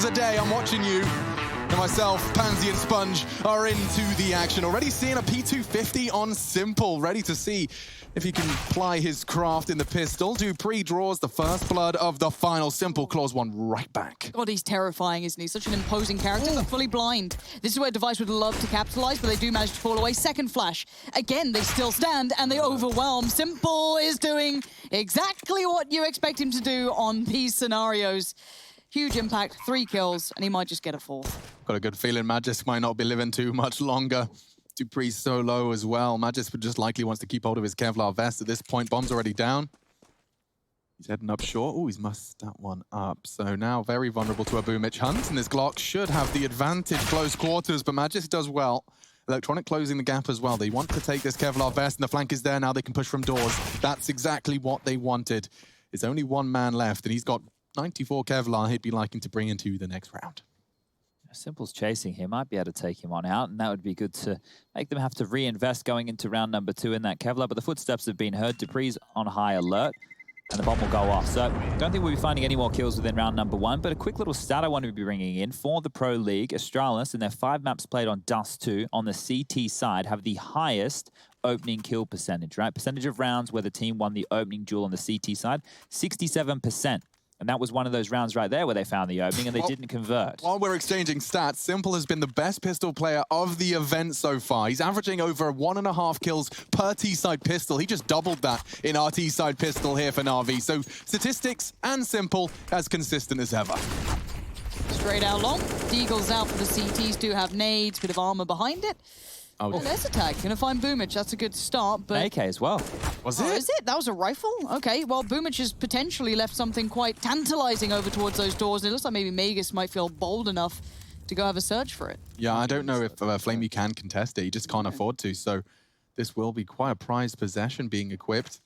hours a day. I'm watching you. And myself, Pansy and Sponge are into the action. Already seeing a P250 on Simple, ready to see if he can ply his craft in the pistol. dupreeh draws the first blood of the final. Simple claws one right back. God, he's terrifying, isn't he? Such an imposing character, but fully blind. This is where Device would love to capitalize, but they do manage to fall away. Second flash. Again, they still stand, and they overwhelm. Simple is doing exactly what you expect him to do on these scenarios. Huge impact, 3 kills, and he might just get a 4th. Got a good feeling Magis might not be living too much longer. dupreeh's so low as well. Magis would just likely wants to keep hold of his Kevlar vest at this point. Bomb's already down. He's heading up short. Oh, he's mussed that one up. So now very vulnerable to a Boomich hunt, and this Glock should have the advantage close quarters, but Magis does well. Electronic closing the gap as well. They want to take this Kevlar vest, and the flank is there now. They can push from doors. That's exactly what they wanted. There's only one man left, and he's got 94 Kevlar he'd be liking to bring into the next round. Simple's chasing him, might be able to take him on out, and that would be good to make them have to reinvest going into round number 2 in that Kevlar, but the footsteps have been heard. dupreeh's on high alert, and the bomb will go off. So don't think we'll be finding any more kills within round number 1, but a quick little stat I want to be bringing in for the Pro League. Astralis, in their 5 maps played on DUST2 on the CT side, have the highest opening kill percentage, right? Percentage of rounds where the team won the opening duel on the CT side, 67%. And that was one of those rounds right there where they found the opening and they didn't convert. While we're exchanging stats, Simple has been the best pistol player of the event so far. He's averaging over 1.5 kills per T-side pistol. He just doubled that in our T-side pistol here for Na'Vi. So statistics and Simple as consistent as ever. Straight out long. Deagle's out for the CTs, do have nades, bit of armor behind it. Oh, there's a tag. Gonna find Boomich. That's a good start, but... AK as well. Was it? Is it? That was a rifle? Okay, well, Boomich has potentially left something quite tantalizing over towards those doors, and it looks like maybe Magus might feel bold enough to go have a search for it. Yeah, I don't know if Flamey can contest it. He just can't afford to, so this will be quite a prized possession being equipped.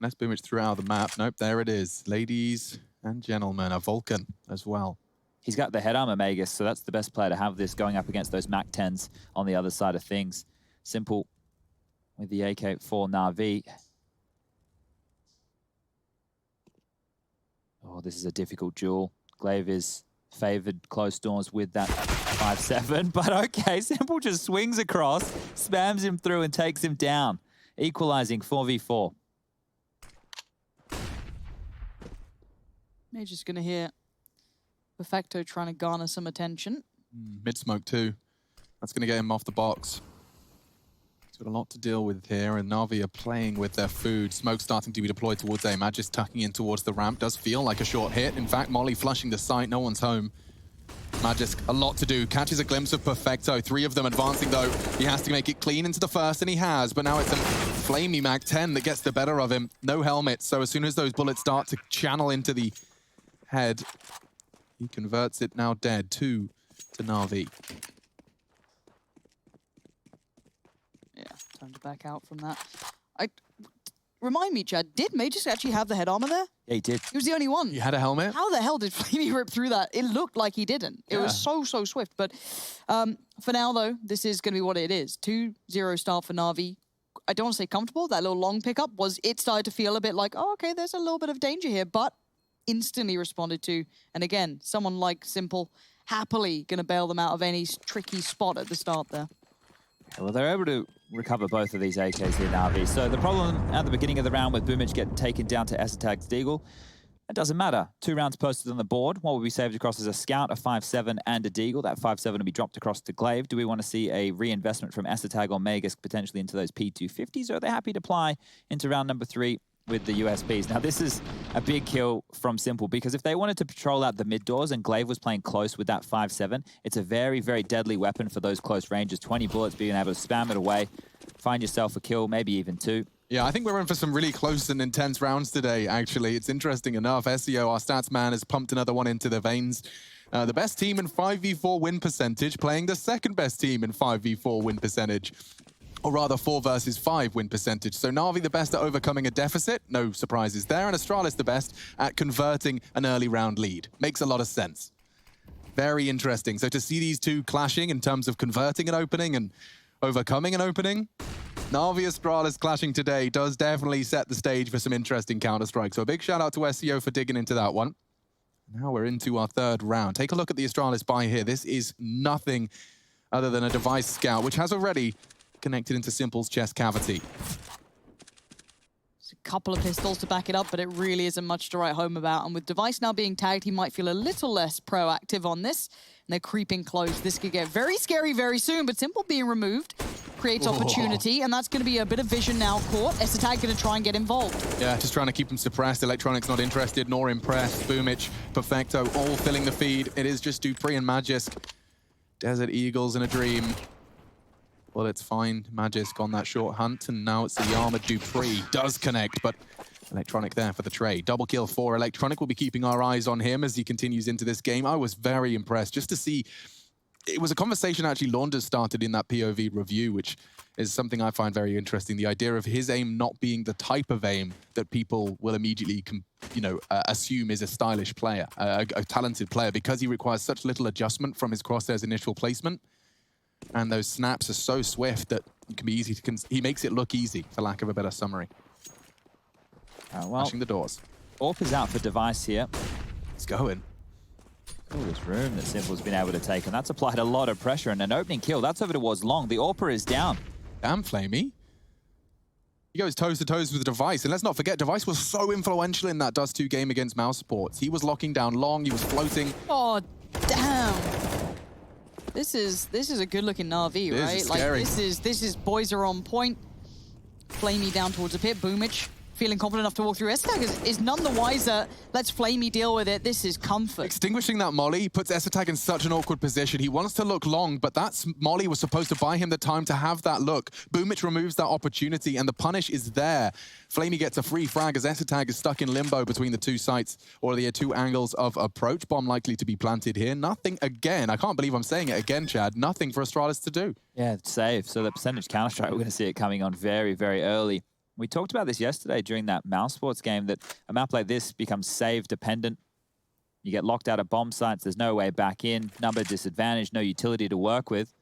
Unless Boomich threw out the map. Nope, there it is. Ladies and gentlemen, a Vulcan as well. He's got the head armor, Magus, so that's the best player to have this going up against those MAC-10s on the other side of things. Simple with the AK for Na'Vi. Oh, this is a difficult duel. Glaive is favored close doors with that 5-7, but okay, Simple just swings across, spams him through and takes him down, equalizing 4v4. They're just gonna hear Perfecto trying to garner some attention. Mid-smoke too. That's going to get him off the box. He's got a lot to deal with here, and Na'Vi are playing with their food. Smoke starting to be deployed towards A. Magis tucking in towards the ramp. Does feel like a short hit. In fact, Molly flushing the site. No one's home. Magis, a lot to do. Catches a glimpse of Perfecto. 3 of them advancing, though. He has to make it clean into the first, and he has. But now it's a flamey MAC-10 that gets the better of him. No helmet, so as soon as those bullets start to channel into the head, he converts it now dead, 2 to Na'Vi. Yeah, time to back out from that. Remind me, Chad, did Magus actually have the head armor there? Yeah, he did. He was the only one. He had a helmet? How the hell did Flamey rip through that? It looked like he didn't. It was so swift. But for now, though, this is going to be what it is. 2-0 start for Na'Vi. I don't want to say comfortable. That little long pickup it started to feel a bit like, oh, okay, there's a little bit of danger here. But instantly responded to, and again, someone like Simple happily going to bail them out of any tricky spot at the start there. Well, they're able to recover both of these AKs here, Na'Vi. So the problem at the beginning of the round with Boomich getting taken down to Esatag's Deagle, it doesn't matter. 2 rounds posted on the board. What will be saved across is a Scout, a 5-7, and a Deagle. That 5-7 will be dropped across to Glaive. Do we want to see a reinvestment from Esatag or Magus potentially into those P250s, or are they happy to ply into round number 3 with the USPs? Now, this is a big kill from Simple, because if they wanted to patrol out the mid doors and Glaive was playing close with that 5-7, it's a very, very deadly weapon for those close ranges. 20 bullets, being able to spam it away, find yourself a kill, maybe even 2. Yeah, I think we're in for some really close and intense rounds today, actually. It's interesting enough. SEO, our stats man, has pumped another one into the veins. The best team in 5v4 win percentage, playing the second best team in 5v4 win percentage. Or rather, 4 versus 5 win percentage. So Na'Vi the best at overcoming a deficit, no surprises there, and Astralis the best at converting an early round lead. Makes a lot of sense. Very interesting. So to see these two clashing in terms of converting an opening and overcoming an opening, Na'Vi Astralis clashing today does definitely set the stage for some interesting Counter-Strike. So a big shout out to SEO for digging into that one. Now we're into our third round. Take a look at the Astralis buy here. This is nothing other than a device scout, which has already connected into Simple's chest cavity. There's a couple of pistols to back it up, but it really isn't much to write home about. And with Device now being tagged, he might feel a little less proactive on this. And they're creeping close. This could get very scary very soon, but Simple being removed creates opportunity, and that's going to be a bit of vision now caught. Esatag going to try and get involved. Yeah, just trying to keep him suppressed. Electronic's not interested nor impressed. Boomich, Perfecto, all filling the feed. It is just dupreeh and Magisk. Desert Eagles in a dream. Well, it's fine. Magisk on that short hunt, and now it's the armored dupreeh. Does connect, but Electronic there for the trade. Double kill for Electronic. We'll be keeping our eyes on him as he continues into this game. I was very impressed just to see. It was a conversation actually Launders started in that POV review, which is something I find very interesting. The idea of his aim not being the type of aim that people will immediately, assume is a stylish player, a talented player, because he requires such little adjustment from his crosshair's initial placement. And those snaps are so swift that it can be easy to... he makes it look easy, for lack of a better summary. Flashing the doors. AWP is out for Device here. It's going. Oh, this room that Simple's been able to take, and that's applied a lot of pressure, and an opening kill. That's over towards Long. The AWPer is down. Damn, Flamey. He goes toes-to-toes with the Device, and let's not forget, Device was so influential in that DUST2 game against Mouse Sports. He was locking down Long, he was floating. Oh, damn. This is a good-looking Na'Vi, right? This is scary. This is boys are on point. Flamey down towards the pit. Boomich feeling confident enough to walk through. Esatag is none the wiser. Let's Flamey deal with it. This is comfort. Extinguishing that molly puts Esatag in such an awkward position. He wants to look long, but that molly was supposed to buy him the time to have that look. Boomich removes that opportunity, and the punish is there. Flamey gets a free frag as Esatag is stuck in limbo between the two sites, or the two angles of approach. Bomb likely to be planted here. Nothing again. I can't believe I'm saying it again, Chad. Nothing for Astralis to do. Yeah, it's safe. So the percentage Counter-Strike, we're going to see it coming on very, very early. We talked about this yesterday during that Mouse Sports game, that a map like this becomes save dependent. You get locked out of bomb sites, there's no way back in, number disadvantage, no utility to work with.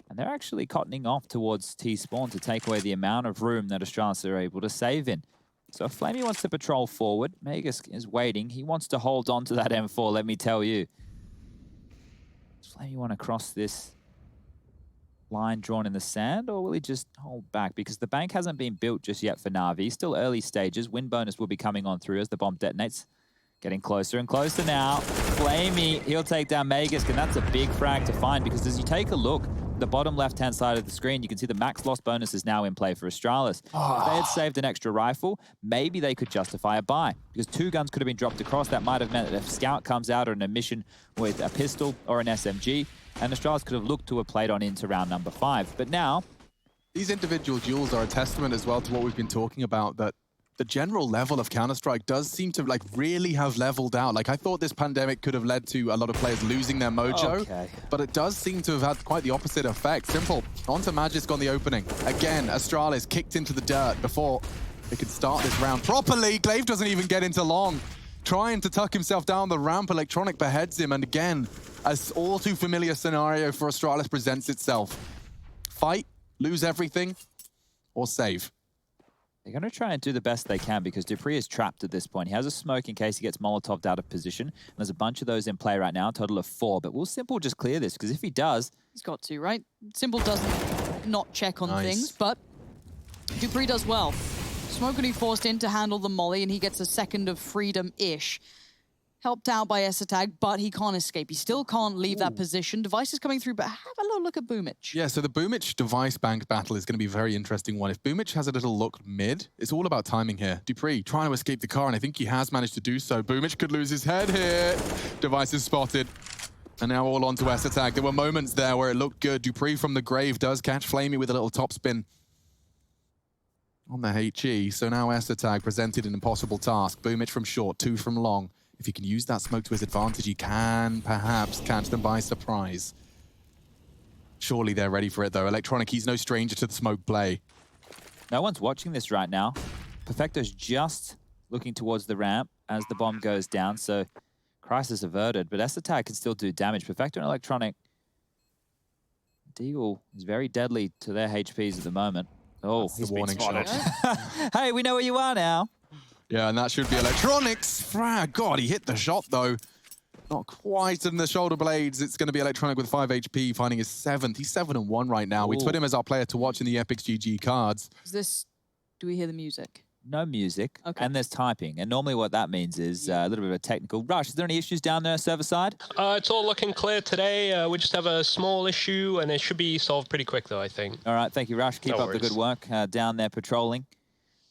And they're actually cottoning off towards T-Spawn to take away the amount of room that Astralis are able to save in. So if Flamey wants to patrol forward, Magisk is waiting. He wants to hold on to that M4, let me tell you. Does Flamey want to cross this line drawn in the sand, or will he just hold back? Because the bank hasn't been built just yet for Na'Vi. Still early stages. Win bonus will be coming on through as the bomb detonates. Getting closer and closer now. Flamey, he'll take down Magisk, and that's a big frag to find, because as you take a look, the bottom left-hand side of the screen, you can see the max loss bonus is now in play for Astralis. If they had saved an extra rifle, maybe they could justify a buy, because 2 guns could have been dropped across. That might have meant that if Scout comes out on a mission with a pistol or an SMG, and Astralis could have looked to have played on into round number 5. But now, these individual duels are a testament as well to what we've been talking about, that the general level of Counter-Strike does seem to really have leveled out. I thought this pandemic could have led to a lot of players losing their mojo, but it does seem to have had quite the opposite effect. Simple, onto Magisk on the opening. Again, Astralis kicked into the dirt before they could start this round properly. Glaive doesn't even get into Long. Trying to tuck himself down the ramp, Electronic beheads him, and again, an all too familiar scenario for Astralis presents itself. Fight, lose everything, or save. They're going to try and do the best they can, because dupreeh is trapped at this point. He has a smoke in case he gets Molotov'd out of position. And there's a bunch of those in play right now, a total of 4. But will Simple just clear this? Because if he does... He's got to, right? Simple doesn't not check on things, but dupreeh does well. Smoke going to be forced in to handle the molly, and he gets a second of freedom-ish. Helped out by Esatag, but he can't escape. He still can't leave that position. Device is coming through, but have a little look at Boomich. Yeah, so the Boomich-Device bank battle is going to be a very interesting one. If Boomich has a little look mid, it's all about timing here. dupreeh trying to escape the car, and I think he has managed to do so. Boomich could lose his head here. Device is spotted. And now all onto Esatag. There were moments there where it looked good. dupreeh from the grave does catch Flamey with a little topspin on the HE. So now Esatag presented an impossible task. Boomich from short, 2 from long. If he can use that smoke to his advantage, he can perhaps catch them by surprise. Surely they're ready for it, though. Electronic, he's no stranger to the smoke play. No one's watching this right now. Perfecto's just looking towards the ramp as the bomb goes down, so crisis averted. But Esatag can still do damage. Perfecto and Electronic. Deagle is very deadly to their HPs at the moment. Oh, he's been spotted. Hey, we know where you are now. Yeah, and that should be electronics. Frag. God, he hit the shot, though. Not quite in the shoulder blades. It's going to be electronic with 5 HP, finding his 7th. He's 7-1 right now. Ooh. We put him as our player to watch in the Epic's GG cards. Is this... Do we hear the music? No music, okay. And there's typing. And normally what that means is a little bit of a technical rush. Is there any issues down there, server side? It's all looking clear today. We just have a small issue, and it should be solved pretty quick, though, I think. All right, thank you, Rush. Keep up the good work down there patrolling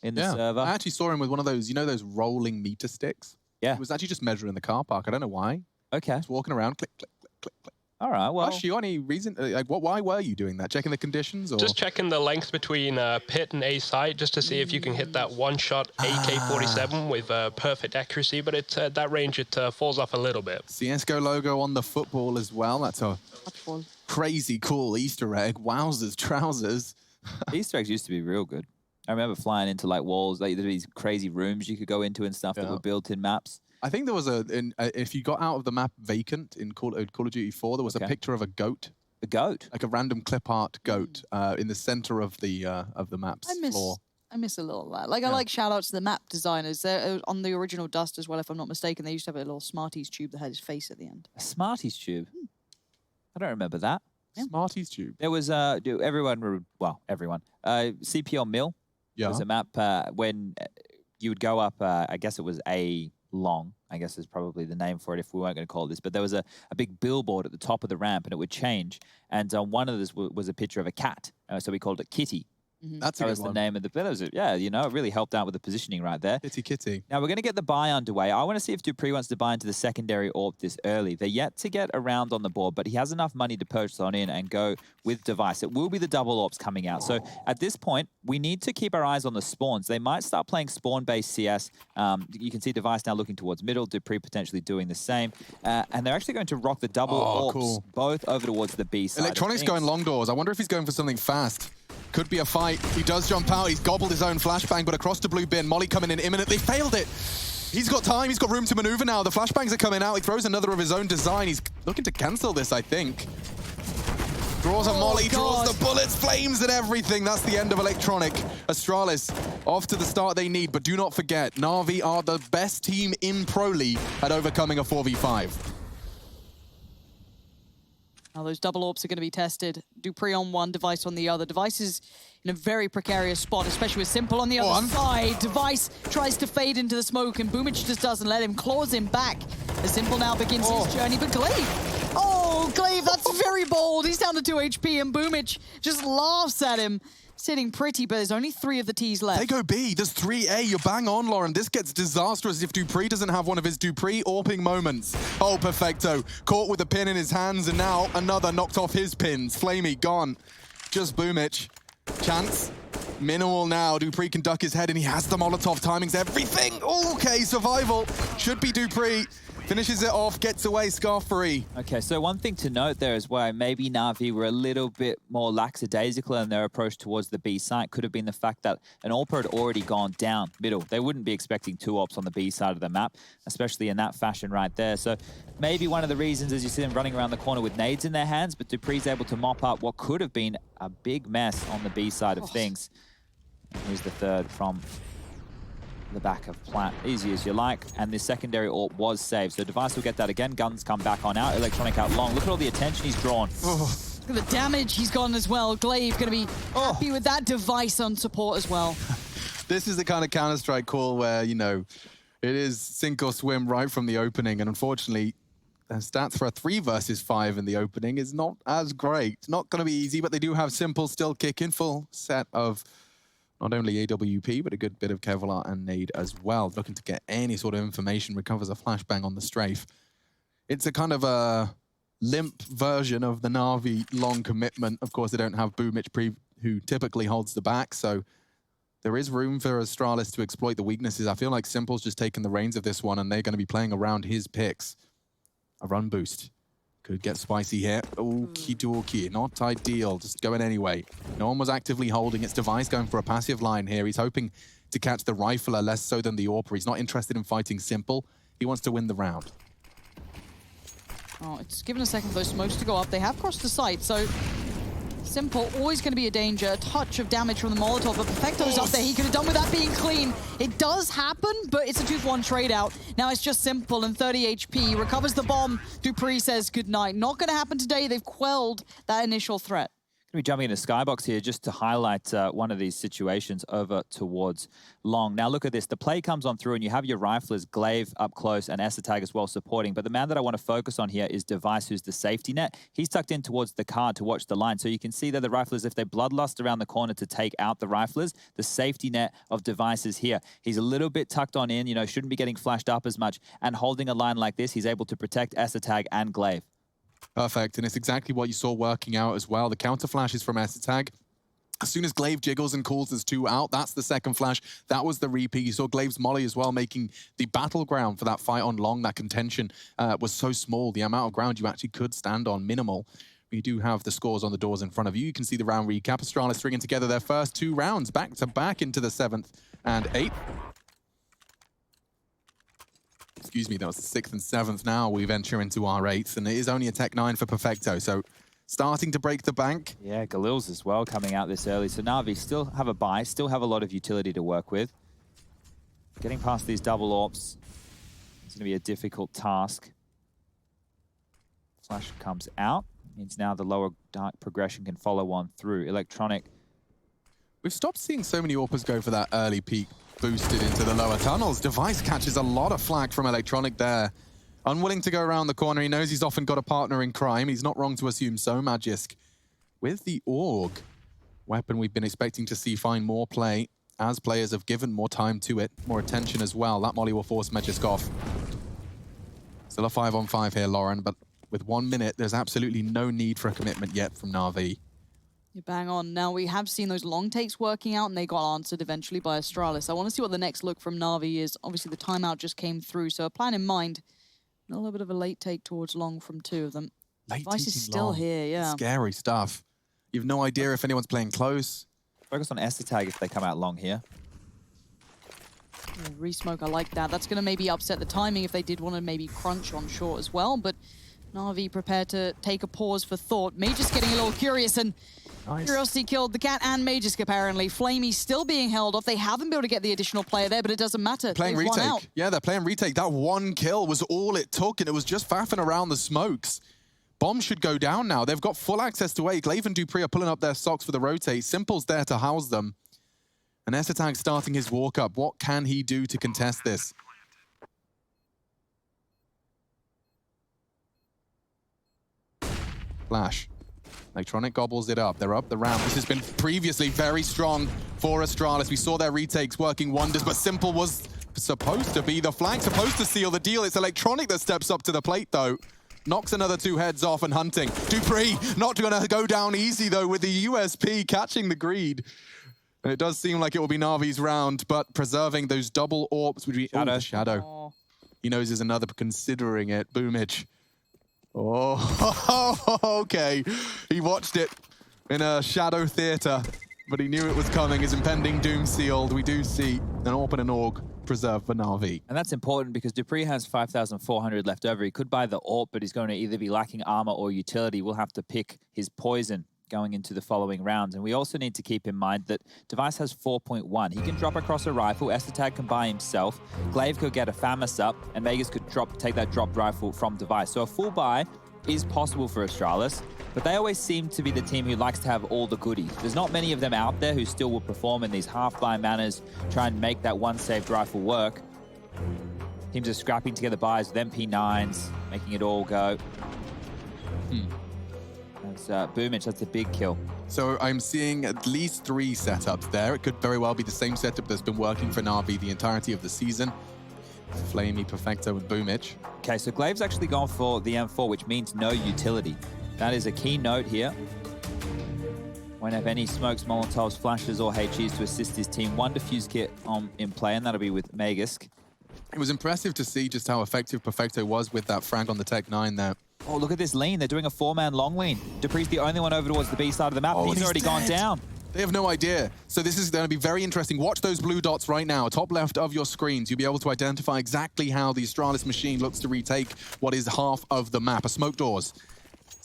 in the server. I actually saw him with one of those, you know, those rolling meter sticks? Yeah. He was actually just measuring the car park. I don't know why. Okay. Just walking around, click, click, click, click, click. All right, well... Rush, you got any reason? Like, why were you doing that? Checking the conditions? Or? Just checking the length between pit and A site, just to see if you can hit that one-shot AK-47 with perfect accuracy, but it's at that range, it falls off a little bit. CSGO logo on the football as well. That's a crazy cool Easter egg. Wowzers, trousers. Easter eggs used to be real good. I remember flying into like walls, like these crazy rooms you could go into and stuff that were built in maps. I think there was if you got out of the map vacant in Call of Duty 4, there was a picture of a goat. A goat? Like a random clip art goat in the center of the map's floor. I miss a little of that. Like, I like shout-outs to the map designers. They're on the original Dust as well, if I'm not mistaken. They used to have a little Smarties tube that had his face at the end. A Smarties tube? I don't remember that. Yeah. Smarties tube. There was, everyone, CPL Mill. Yeah. It was a map when you would go up, I guess it was A long, I guess is probably the name for it if we weren't going to call it this, but there was a big billboard at the top of the ramp and it would change. And one of this was a picture of a cat. So we called it Kitty. That's that was the name of the that was it. Yeah, you know, it really helped out with the positioning right there. Kitty. Now we're going to get the buy underway. I want to see if Dupree wants to buy into the secondary AWP this early. They're yet to get around on the board, but he has enough money to purchase on in and go with device. It will be the double AWPs coming out. So at this point, we need to keep our eyes on the spawns. They might start playing spawn-based CS. You can see device now looking towards middle, Dupree potentially doing the same. And they're actually going to rock the double AWPs both over towards the B side. Electronics going long doors. I wonder if he's going for something fast. Could be a fight. He does jump out. He's gobbled his own flashbang, but across the blue bin. Molly coming in imminently. Failed it. He's got time. He's got room to maneuver now. The flashbangs are coming out. He throws another of his own design. He's looking to cancel this, I think. Draws a Molly, draws the bullets, flames and everything. That's the end of Electronic. Astralis off to the start they need, but do not forget, Na'Vi are the best team in Pro League at overcoming a 4v5. Now those double AWPs are going to be tested. Dupree on one, Device on the other. Device is in a very precarious spot, especially with Simple on the other side. Device tries to fade into the smoke, and Boomich just doesn't let him, claws him back. As Simple now begins his journey, but Glaive! Oh, Glaive, that's very bold. He's down to 2 HP, and Boomich just laughs at him. Sitting pretty, but there's only 3 of the T's left. They go B. There's 3A. You're bang on, Lauren. This gets disastrous if Dupree doesn't have one of his Dupree AWPing moments. Oh, perfecto. Caught with a pin in his hands, and now another knocked off his pins. Flamey gone. Just Boomich. Chance. Minimal now. Dupree can duck his head, and he has the Molotov. Timing's everything. Okay, survival. Should be Dupree. Finishes it off, gets away, scar-free. Okay, so one thing to note there is why maybe Na'Vi were a little bit more lackadaisical in their approach towards the B site. Could have been the fact that an AWPer had already gone down middle. They wouldn't be expecting 2 AWPs on the B side of the map, especially in that fashion right there. So maybe one of the reasons is you see them running around the corner with nades in their hands, but Dupree's able to mop up what could have been a big mess on the B side of things. And here's the third from the back of Plat, easy as you like, and the secondary AWP was saved. So Device will get that again. Guns come back on out. Electronic out long. Look at all the attention he's drawn. Look at the damage he's gotten as well. Glaive going to be happy with that. Device on support as well. This is the kind of Counter-Strike call where, you know, it is sink or swim right from the opening, and unfortunately, the stats for a 3 versus 5 in the opening is not as great. It's not going to be easy, but they do have Simple still kicking. Full set of not only AWP, but a good bit of Kevlar and nade as well. Looking to get any sort of information, recovers a flashbang on the strafe. It's a kind of a limp version of the Na'Vi long commitment. Of course, they don't have Boomich, who typically holds the back, so there is room for Astralis to exploit the weaknesses. I feel like Simple's just taken the reins of this one, and they're going to be playing around his picks. A run boost. Could get spicy here. Okie, not ideal. Just going anyway. No one was actively holding. It's Device going for a passive line here. He's hoping to catch the Rifler, less so than the AWPer. He's not interested in fighting Simple. He wants to win the round. Oh, it's given a second for those smokes to go up. They have crossed the site, so Simple, always going to be a danger. A touch of damage from the Molotov, but Perfecto's up there. He could have done with that being clean. It does happen, but it's a 2-for-1 trade out. Now it's just Simple and 30 HP. Recovers the bomb. Dupree says goodnight. Not going to happen today. They've quelled that initial threat. Going to be jumping into Skybox here just to highlight one of these situations over towards Long. Now look at this. The play comes on through and you have your riflers, Glaive up close and Esatag as well supporting. But the man that I want to focus on here is Device, who's the safety net. He's tucked in towards the card to watch the line. So you can see that the riflers, if they bloodlust around the corner to take out the riflers, the safety net of Device is here. He's a little bit tucked on in, you know, shouldn't be getting flashed up as much. And holding a line like this, he's able to protect Esatag and Glaive. Perfect, and it's exactly what you saw working out as well. The counter flashes from Esatag. As soon as Glaive jiggles and calls his 2 out, that's the second flash. That was the repeat. You saw Glaive's molly as well, making the battleground for that fight on Long. That contention was so small. The amount of ground you actually could stand on, minimal. You do have the scores on the doors in front of you. You can see the round recap. Astralis stringing together their first 2 rounds back-to-back into the 7th and 8th. Excuse me, that was the 6th and 7th. Now we venture into our 8th, and it is only a Tech 9 for Perfecto, so starting to break the bank. Yeah, Galil's as well coming out this early. So Na'Vi still have a buy, still have a lot of utility to work with. Getting past these double AWPs is going to be a difficult task. Flash comes out. Means now the lower dark progression can follow on through. Electronic. We've stopped seeing so many AWPers go for that early peak boosted into the lower tunnels. Device catches a lot of flack from Electronic there. Unwilling to go around the corner. He knows he's often got a partner in crime. He's not wrong to assume so. Magisk with the AUG weapon we've been expecting to see find more play as players have given more time to it, more attention as well. That molly will force Magisk off. Still a 5-on-5 here, Lauren, but with 1 minute, there's absolutely no need for a commitment yet from Na'Vi. You bang on. Now, we have seen those long takes working out, and they got answered eventually by Astralis. I want to see what the next look from Na'Vi is. Obviously, the timeout just came through, so a plan in mind. A little bit of a late take towards Long from 2 of them. Device is still here, yeah. Scary stuff. You've no idea if anyone's playing close. Focus on Esatag if they come out Long here. Yeah, re-smoke, I like that. That's going to maybe upset the timing if they did want to maybe crunch on short as well, but Na'Vi prepared to take a pause for thought. Magisk getting a little curious, and Curiosity killed the cat and Magisk apparently. Flamey still being held off. They haven't been able to get the additional player there, but it doesn't matter. Playing retake. Yeah, they're playing retake. That 1 kill was all it took, and it was just faffing around the smokes. Bomb should go down now. They've got full access to A. Glaive and Dupree are pulling up their socks for the rotate. Simple's there to house them. And Esatag starting his walk up. What can he do to contest this? Flash. Electronic gobbles it up. They're up the ramp. This has been previously very strong for Astralis. We saw their retakes working wonders, but Simple was supposed to be the flank, supposed to seal the deal. It's Electronic that steps up to the plate, though. Knocks another 2 heads off and hunting. Dupree not going to go down easy, though, with the USP catching the greed. And it does seem like it will be Na'Vi's round, but preserving those double AWPs would be... Shadow. Oh, the Shadow. Oh. He knows there's another considering it. Boomage. Oh, okay. He watched it in a Shadow theater, but he knew it was coming. His impending doom sealed. We do see an AWP and an AUG preserved for Na'Vi. And that's important because Dupree has 5,400 left over. He could buy the AWP, but he's going to either be lacking armor or utility. We'll have to pick his poison going into the following rounds. And we also need to keep in mind that Device has 4.1. He can drop across a rifle. Esatag can buy himself. Glaive could get a FAMAS up, and Vegas could take that dropped rifle from Device. So a full buy is possible for Astralis, but they always seem to be the team who likes to have all the goodies. There's not many of them out there who still will perform in these half-buy manners, try and make that one saved rifle work. Teams are scrapping together buys with MP9s, making it all go. That's Boomage, that's a big kill. So I'm seeing at least 3 setups there. It could very well be the same setup that's been working for Na'Vi the entirety of the season. Flamey, Perfecto, and Boomage. Okay, so Glaive's actually gone for the M4, which means no utility. That is a key note here. Won't have any smokes, Molotovs, flashes, or HEs to assist his team. 1 defuse kit in play, and that'll be with Magisk. It was impressive to see just how effective Perfecto was with that frag on the Tech 9 there. Oh, look at this lean. They're doing a 4-man long lean. Dupree's the only one over towards the B side of the map. He's already gone down. They have no idea. So this is going to be very interesting. Watch those blue dots right now, top left of your screens. You'll be able to identify exactly how the Astralis machine looks to retake what is half of the map. A smoke doors.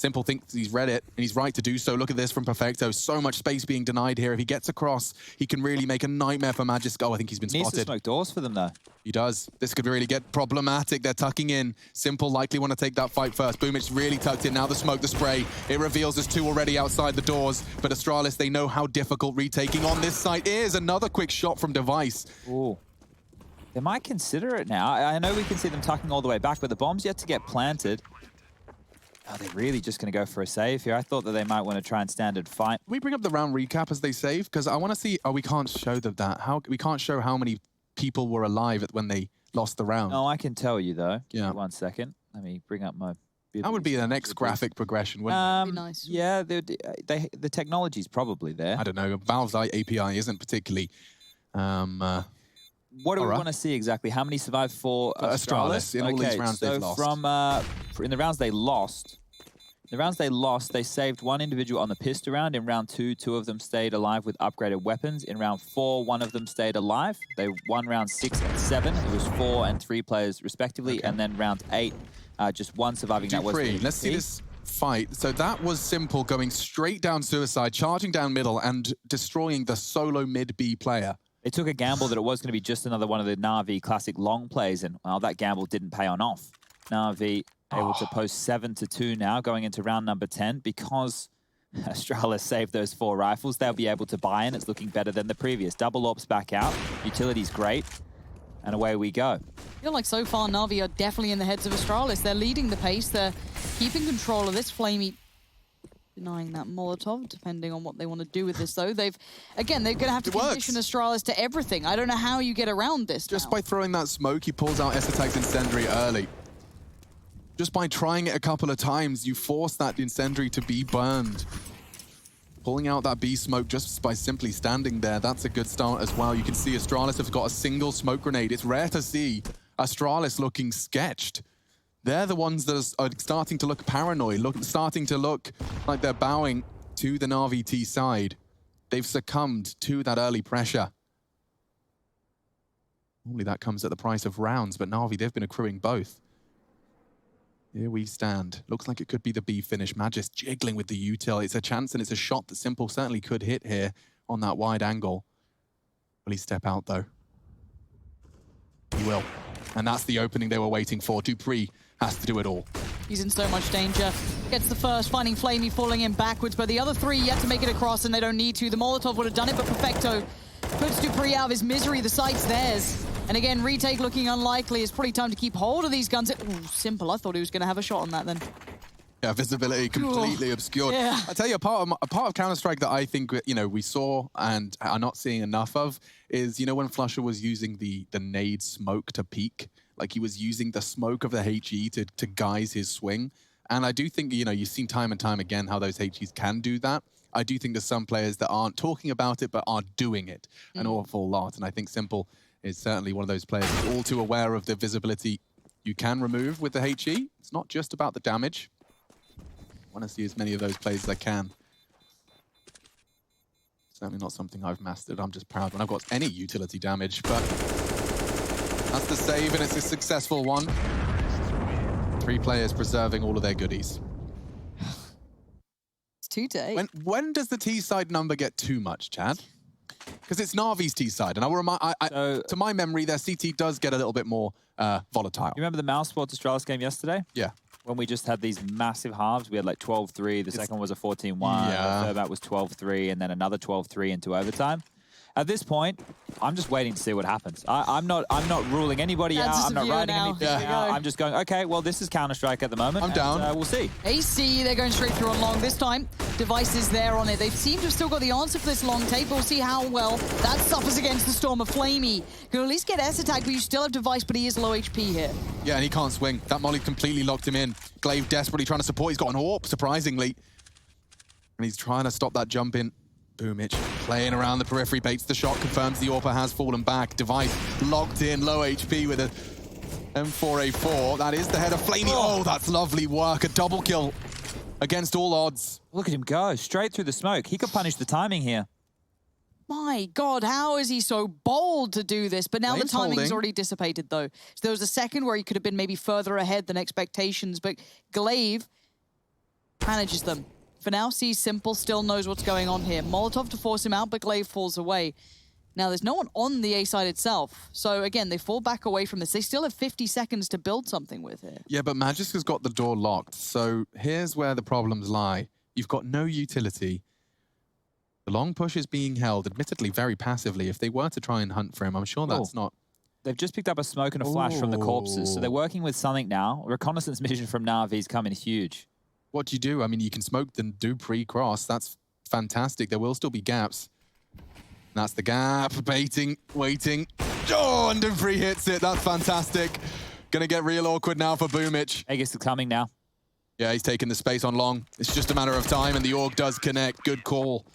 Simple thinks he's read it, and he's right to do so. Look at this from Perfecto. So much space being denied here. If he gets across, he can really make a nightmare for Magisk. Oh, I think he's been Needs spotted. to smoke doors for them, though. He does. This could really get problematic. They're tucking in. Simple likely want to take that fight first. Boomich really tucked in. Now the smoke, the spray. It reveals there's two already outside the doors. But Astralis, they know how difficult retaking on this site is. Another quick shot from Device. Ooh. They might consider it now. I know we can see them tucking all the way back, but the bomb's yet to get planted. Are they really just going to go for a save here? I thought that they might want to try and standard fight. Can we bring up the round recap as they save? Because I want to see... Oh, we can't show them that. We can't show how many people were alive when they lost the round. Oh, I can tell you, though. Yeah. 1 second. Let me bring up my... That would be the next graphic progression, wouldn't Be nice. Yeah, the technology's probably there. it? I don't know. Valve's API isn't particularly... What do we Alright. want to see exactly? How many survived for Astralis in all these rounds so they've lost. in the rounds they lost, they saved one individual on the pistol round. In round 2, 2 of them stayed alive with upgraded weapons. In round 4, 1 of them stayed alive. They won round 6 and 7. It was 4 and 3 players respectively. Okay. And then round 8, just one surviving. That was Dupree, the let's see MVP. this fight. So that was Simple going straight down suicide, charging down middle and destroying the solo mid-B player. They took a gamble that it was going to be just another one of the Na'Vi classic long plays, and well, that gamble didn't pay off. Na'Vi able to post 7-2 now, going into round number 10, because Astralis saved those 4 rifles. They'll be able to buy in. It's looking better than the previous. Double AWPs back out. Utility's great. And away we go. I feel like so far Na'Vi are definitely in the heads of Astralis. They're leading the pace. They're keeping control of this. Flamey denying that Molotov, depending on what they want to do with this, though. They're going to have to condition Astralis to everything. I don't know how you get around this Just now. by throwing that smoke, he pulls out Esatag's Incendiary early. Just by trying it a couple of times, you force that Incendiary to be burned. Pulling out that B smoke just by simply standing there, that's a good start as well. You can see Astralis have got a single smoke grenade. It's rare to see Astralis looking sketched. They're the ones that are starting to look paranoid, starting to look like they're bowing to the Na'Vi T side. They've succumbed to that early pressure. Normally that comes at the price of rounds, but Na'Vi, they've been accruing both. Here we stand. Looks like it could be the B finish. Magis jiggling with the util. It's a chance and it's a shot that Simple certainly could hit here on that wide angle. Will he step out though? He will. And that's the opening they were waiting for. Dupree has to do it all. He's in so much danger. Gets the first, finding Flamey falling in backwards, but the other 3 yet to make it across, and they don't need to. The Molotov would have done it, but Perfecto puts Dupree out of his misery. The site's theirs. And again, retake looking unlikely. It's probably time to keep hold of these guns. Ooh, Simple. I thought he was going to have a shot on that then. Yeah, visibility completely obscured. Yeah. I tell you, a part of Counter-Strike that I think we saw and are not seeing enough of is when Flusher was using the nade smoke to peek, like he was using the smoke of the HE to guise his swing. And I do think you've seen time and time again how those HEs can do that. I do think there's some players that aren't talking about it but are doing it an awful lot. And I think Simple is certainly one of those players who's all too aware of the visibility you can remove with the HE. It's not just about the damage. I want to see as many of those plays as I can. Certainly not something I've mastered. I'm just proud when I've got any utility damage, but that's the save and it's a successful one. 3 players preserving all of their goodies. It's 2-8. When does the T side number get too much, Chad? Because it's Na'Vi's T side, and to my memory, their CT does get a little bit more volatile. You remember the Mouse Sports Astralis game yesterday? Yeah. When we just had these massive halves, we had like 12-3, the second was a 14-1, Yeah. the third map was 12-3, and then another 12-3 into overtime. At this point, I'm just waiting to see what happens. I'm not ruling anybody That's out. just I'm a not viewer writing now. anything Yeah. out. I'm just going, okay, well, this is Counter-Strike at the moment. I'm down. We'll see. AC, they're going straight through on long. This time, Device is there on it. They seem to have still got the answer for this long tape. We'll see how well that suffers against the Storm of Flamey. Can at least get Esatag, but you still have Device, but he is low HP here. Yeah, and he can't swing. That molly completely locked him in. Glaive desperately trying to support. He's got an AWP, surprisingly. And he's trying to stop that jump in. Boomich playing around the periphery, baits the shot, confirms the AWP has fallen back. Device locked in, low HP with a M4A4. That is the head of Flamey. Oh, that's lovely work. A double kill against all odds. Look at him go, straight through the smoke. He could punish the timing here. My God, how is he so bold to do this? But now Flame's the timing's holding. already dissipated, though. So there was a second where he could have been maybe further ahead than expectations, but Glaive manages them. For now, sees Simple, still knows what's going on here. Molotov to force him out, but Glaive falls away. Now, there's no one on the A side itself. So, again, they fall back away from this. They still have 50 seconds to build something with here. Yeah, but Magisk has got the door locked. So here's where the problems lie. You've got no utility. The long push is being held, admittedly very passively. If they were to try and hunt for him, I'm sure that's not... They've just picked up a smoke and a flash from the corpses. So they're working with something now. A reconnaissance mission from Na'Vi's coming huge. What do you do? I mean, you can smoke the do pre-cross. That's fantastic. There will still be gaps. That's the gap. Baiting, waiting. Oh, and Dupree hits it. That's fantastic. Gonna get real awkward now for Boomich. Aegis is coming now. Yeah, he's taking the space on long. It's just a matter of time, and the Org does connect. Good call.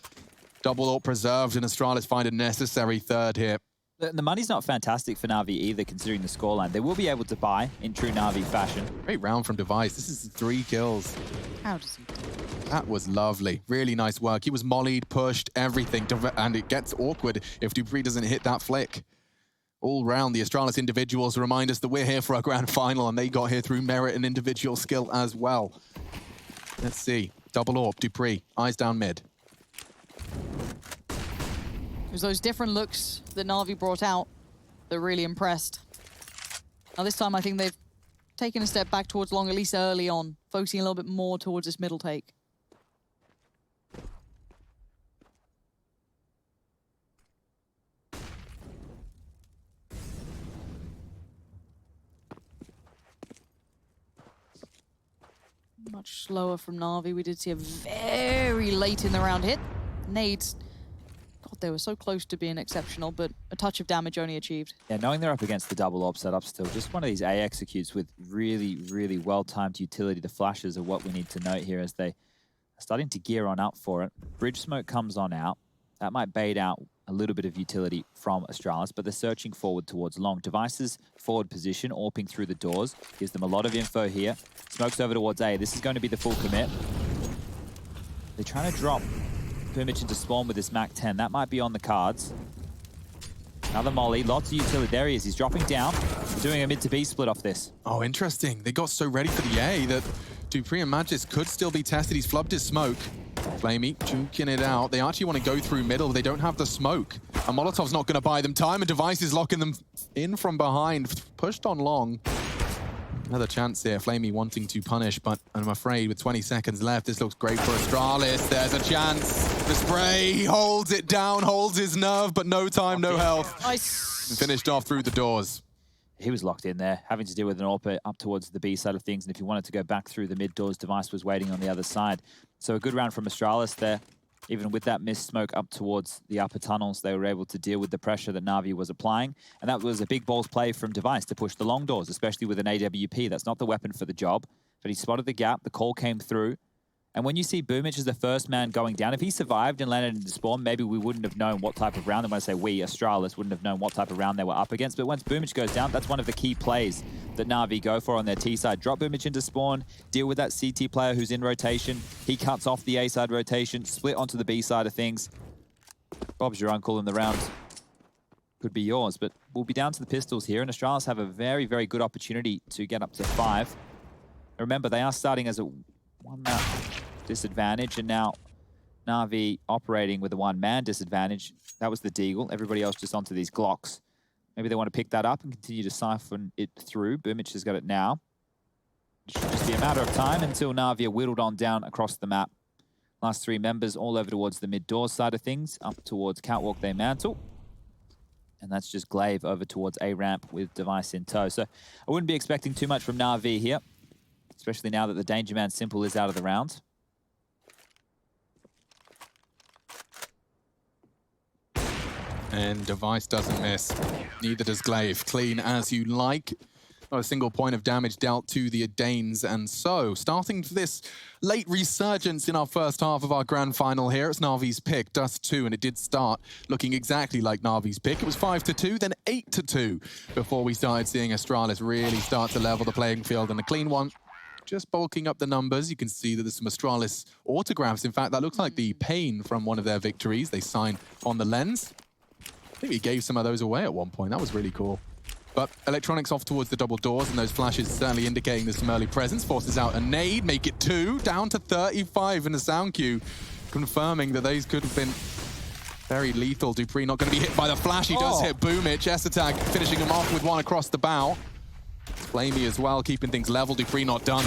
Double ult preserved, and Astralis find a necessary third here. The money's not fantastic for Na'Vi either, considering the scoreline. They will be able to buy in true Na'Vi fashion. Great round from Device. This is 3 kills. How does he do it? That was lovely. Really nice work. He was mollied, pushed, everything. And it gets awkward if Dupree doesn't hit that flick. All round, the Astralis individuals remind us that we're here for our grand final, and they got here through merit and individual skill as well. Let's see. Double AWP, Dupree. Eyes down mid. It was those different looks that Na'Vi brought out that really impressed. Now this time I think they've taken a step back towards long, at least early on, focusing a little bit more towards this middle take. Much slower from Na'Vi. We did see a very late in the round hit. Nades, God, they were so close to being exceptional, but a touch of damage only achieved. Yeah, knowing they're up against the double AWP setup still, just one of these A executes with really, really well-timed utility. The flashes are what we need to note here as they are starting to gear on up for it. Bridge smoke comes on out. That might bait out a little bit of utility from Astralis, but they're searching forward towards long. Devices forward position, AWPing through the doors. Gives them a lot of info here. Smokes over towards A. This is going to be the full commit. They're trying to drop Boomich into spawn with this MAC-10. That might be on the cards. Another molly, lots of utility. There he is. He's dropping down. We're doing a mid to B split off this. Oh, interesting. They got so ready for the A that Dupree and Magisk could still be tested. He's flubbed his smoke. Flamey juking it out. They actually want to go through middle. They don't have the smoke. And Molotov's not going to buy them time. And Device is locking them in from behind. Pushed on long. Another chance here. Flamey wanting to punish, but I'm afraid with 20 seconds left, this looks great for Astralis. There's a chance. The spray, he holds it down, holds his nerve, but no time, no health. Nice. And finished off through the doors. He was locked in there, having to deal with an AWP up towards the B side of things. And if he wanted to go back through the mid doors, Device was waiting on the other side. So a good round from Astralis there. Even with that missed smoke up towards the upper tunnels, they were able to deal with the pressure that Na'Vi was applying. And that was a big balls play from Device to push the long doors, especially with an AWP. That's not the weapon for the job. But he spotted the gap, the call came through. And when you see Boomich as the first man going down, if he survived and landed into spawn, maybe we wouldn't have known what type of round, and when I say we, Astralis wouldn't have known what type of round they were up against. But once Boomich goes down, that's one of the key plays that Na'Vi go for on their T side. Drop Boomich into spawn, deal with that CT player who's in rotation. He cuts off the A side rotation, split onto the B side of things. Bob's your uncle, and the round could be yours. But we'll be down to the pistols here, and Astralis have a very, very good opportunity to get up to 5. Remember, they are starting as a one-map disadvantage, and now Na'Vi operating with a one-man disadvantage. That was the Deagle. Everybody else just onto these Glocks. Maybe they want to pick that up and continue to siphon it through. Boomich has got it now. It should just be a matter of time until Na'Vi are whittled on down across the map. Last 3 members all over towards the mid-door side of things, up towards Catwalk they mantle. And that's just Glaive over towards A-ramp with Device in tow. So I wouldn't be expecting too much from Na'Vi here, especially now that the Danger Man Simple is out of the round. And Device doesn't miss. Neither does Glaive. Clean as you like. Not a single point of damage dealt to the Danes. And so, starting this late resurgence in our first half of our grand final here, it's Na'Vi's pick, DUST2, and it did start looking exactly like Na'Vi's pick. It was 5-2, then 8-2, before we started seeing Astralis really start to level the playing field. And a clean one, just bulking up the numbers. You can see that there's some Astralis autographs. In fact, that looks like the pain from one of their victories. They signed on the lens. I think we gave some of those away at one point. That was really cool. But Electronics off towards the double doors, and those flashes certainly indicating there's some early presence. Forces out a nade, make it 2, down to 35 in the sound queue, confirming that these could have been very lethal. Dupree not going to be hit by the flash. He does hit Boomich. Esatag finishing him off with one across the bow. Flamey as well, keeping things level. Dupree not done.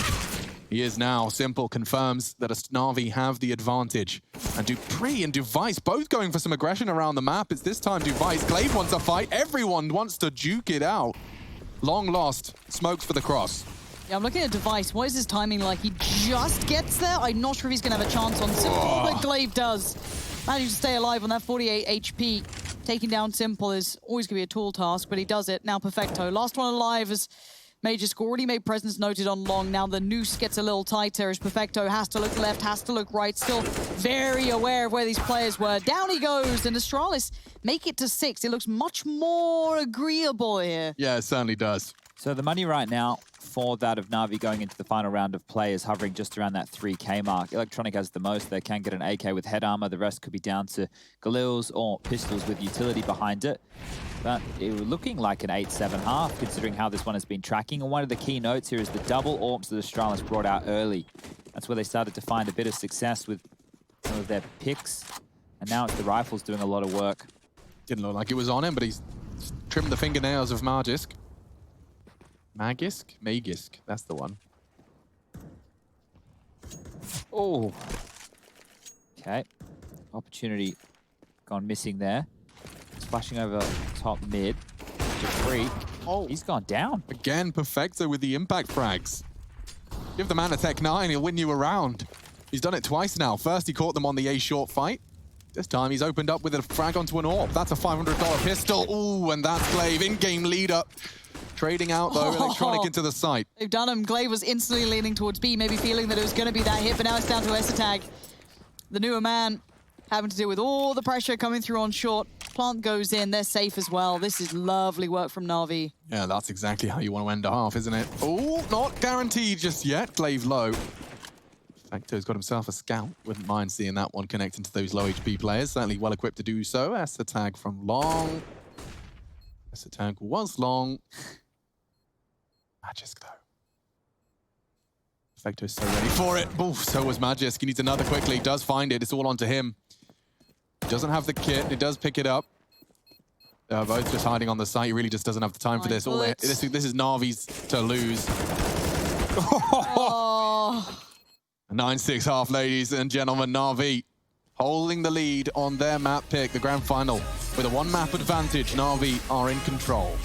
He is now. Simple confirms that Na'Vi have the advantage. And Dupree and Device both going for some aggression around the map. It's this time Device. Glaive wants a fight. Everyone wants to juke it out. Long lost. Smokes for the cross. Yeah, I'm looking at Device. What is his timing like? He just gets there. I'm not sure if he's going to have a chance on Simple, but Glaive does. Managed to stay alive on that 48 HP. Taking down Simple is always going to be a tall task, but he does it. Now Perfecto. Last one alive as Majorsk already made presence noted on long. Now the noose gets a little tighter as Perfecto has to look left, has to look right. Still very aware of where these players were. Down he goes, and Astralis make it to 6. It looks much more agreeable here. Yeah, it certainly does. So the money right now for that of Na'Vi going into the final round of play is hovering just around that 3K mark. Electronic has the most. They can get an AK with head armor. The rest could be down to Galils or pistols with utility behind it. But it was looking like an 8-7 considering how this one has been tracking. And one of the key notes here is the double AWPs that Astralis brought out early. That's where they started to find a bit of success with some of their picks. And now it's the rifles doing a lot of work. Didn't look like it was on him, but he's trimmed the fingernails of Magisk. Magisk, that's the one. Oh. Okay. Opportunity gone missing there. Splashing over top mid. Dupree. Oh, he's gone down. Again, Perfecto with the impact frags. Give the man a Tech 9, he'll win you a round. He's done it twice now. First, he caught them on the A short fight. This time, he's opened up with a frag onto an AWP. That's a $500 pistol. Ooh, and that's Glaive. In-game lead up. Trading out, though, Electronic into the site. They've done him. Glaive was instantly leaning towards B, maybe feeling that it was going to be that hit, but now it's down to Esatag. The newer man having to deal with all the pressure coming through on short. Plant goes in. They're safe as well. This is lovely work from Na'Vi. Yeah, that's exactly how you want to end a half, isn't it? Oh, not guaranteed just yet. Glaive low. Facto's got himself a scout. Wouldn't mind seeing that one connecting to those low HP players. Certainly well equipped to do so. Esatag from long. Esatag was long. Magisk, though. Perfecto is so ready for it. Oof, so was Magisk. He needs another quickly. He does find it. It's all onto him. He doesn't have the kit. He does pick it up. They're both just hiding on the site. He really just doesn't have the time for this. This is Na'Vi's to lose. Oh. 9-6 half, ladies and gentlemen. Na'Vi holding the lead on their map pick, the grand final. With a 1 map advantage, Na'Vi are in control.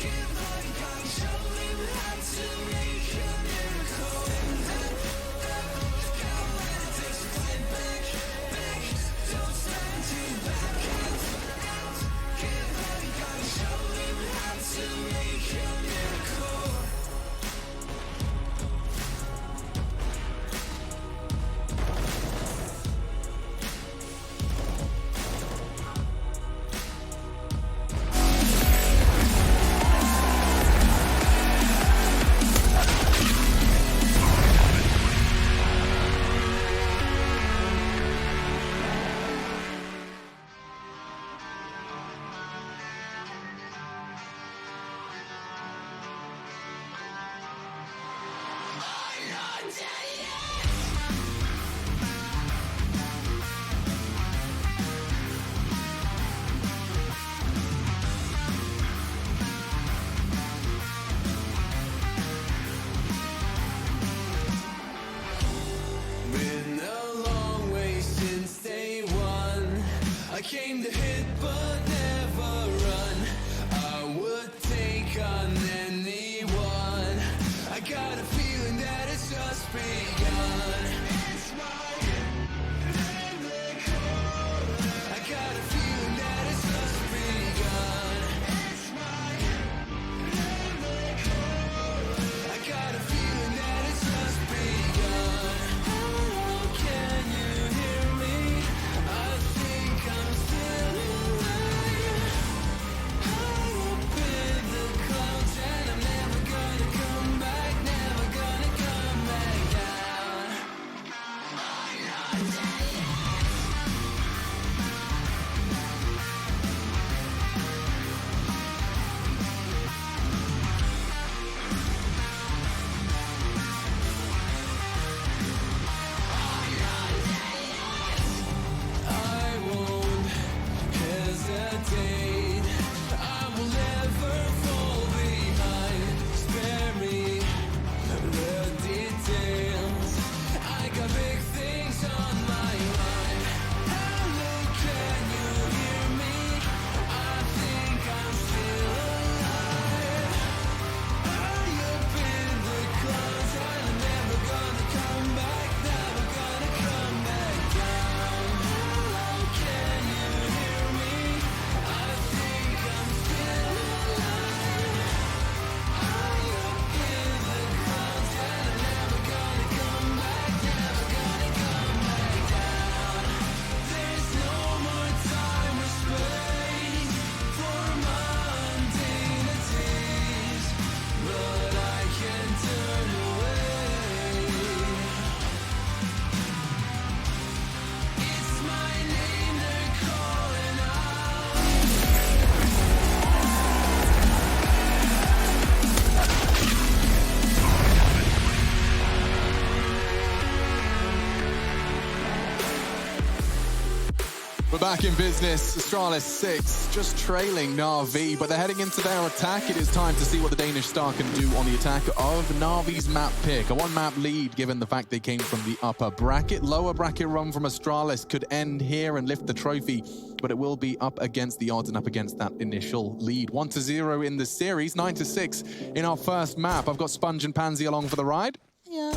We're back in business. Astralis 6, just trailing Na'Vi, but they're heading into their attack. It is time to see what the Danish star can do on the attack of Na'Vi's map pick. A one-map lead, given the fact they came from the upper bracket. Lower bracket run from Astralis could end here and lift the trophy, but it will be up against the odds and up against that initial lead. 1-0 in the series, 9-6 in our first map. I've got Sponge and Pansy along for the ride. Yeah.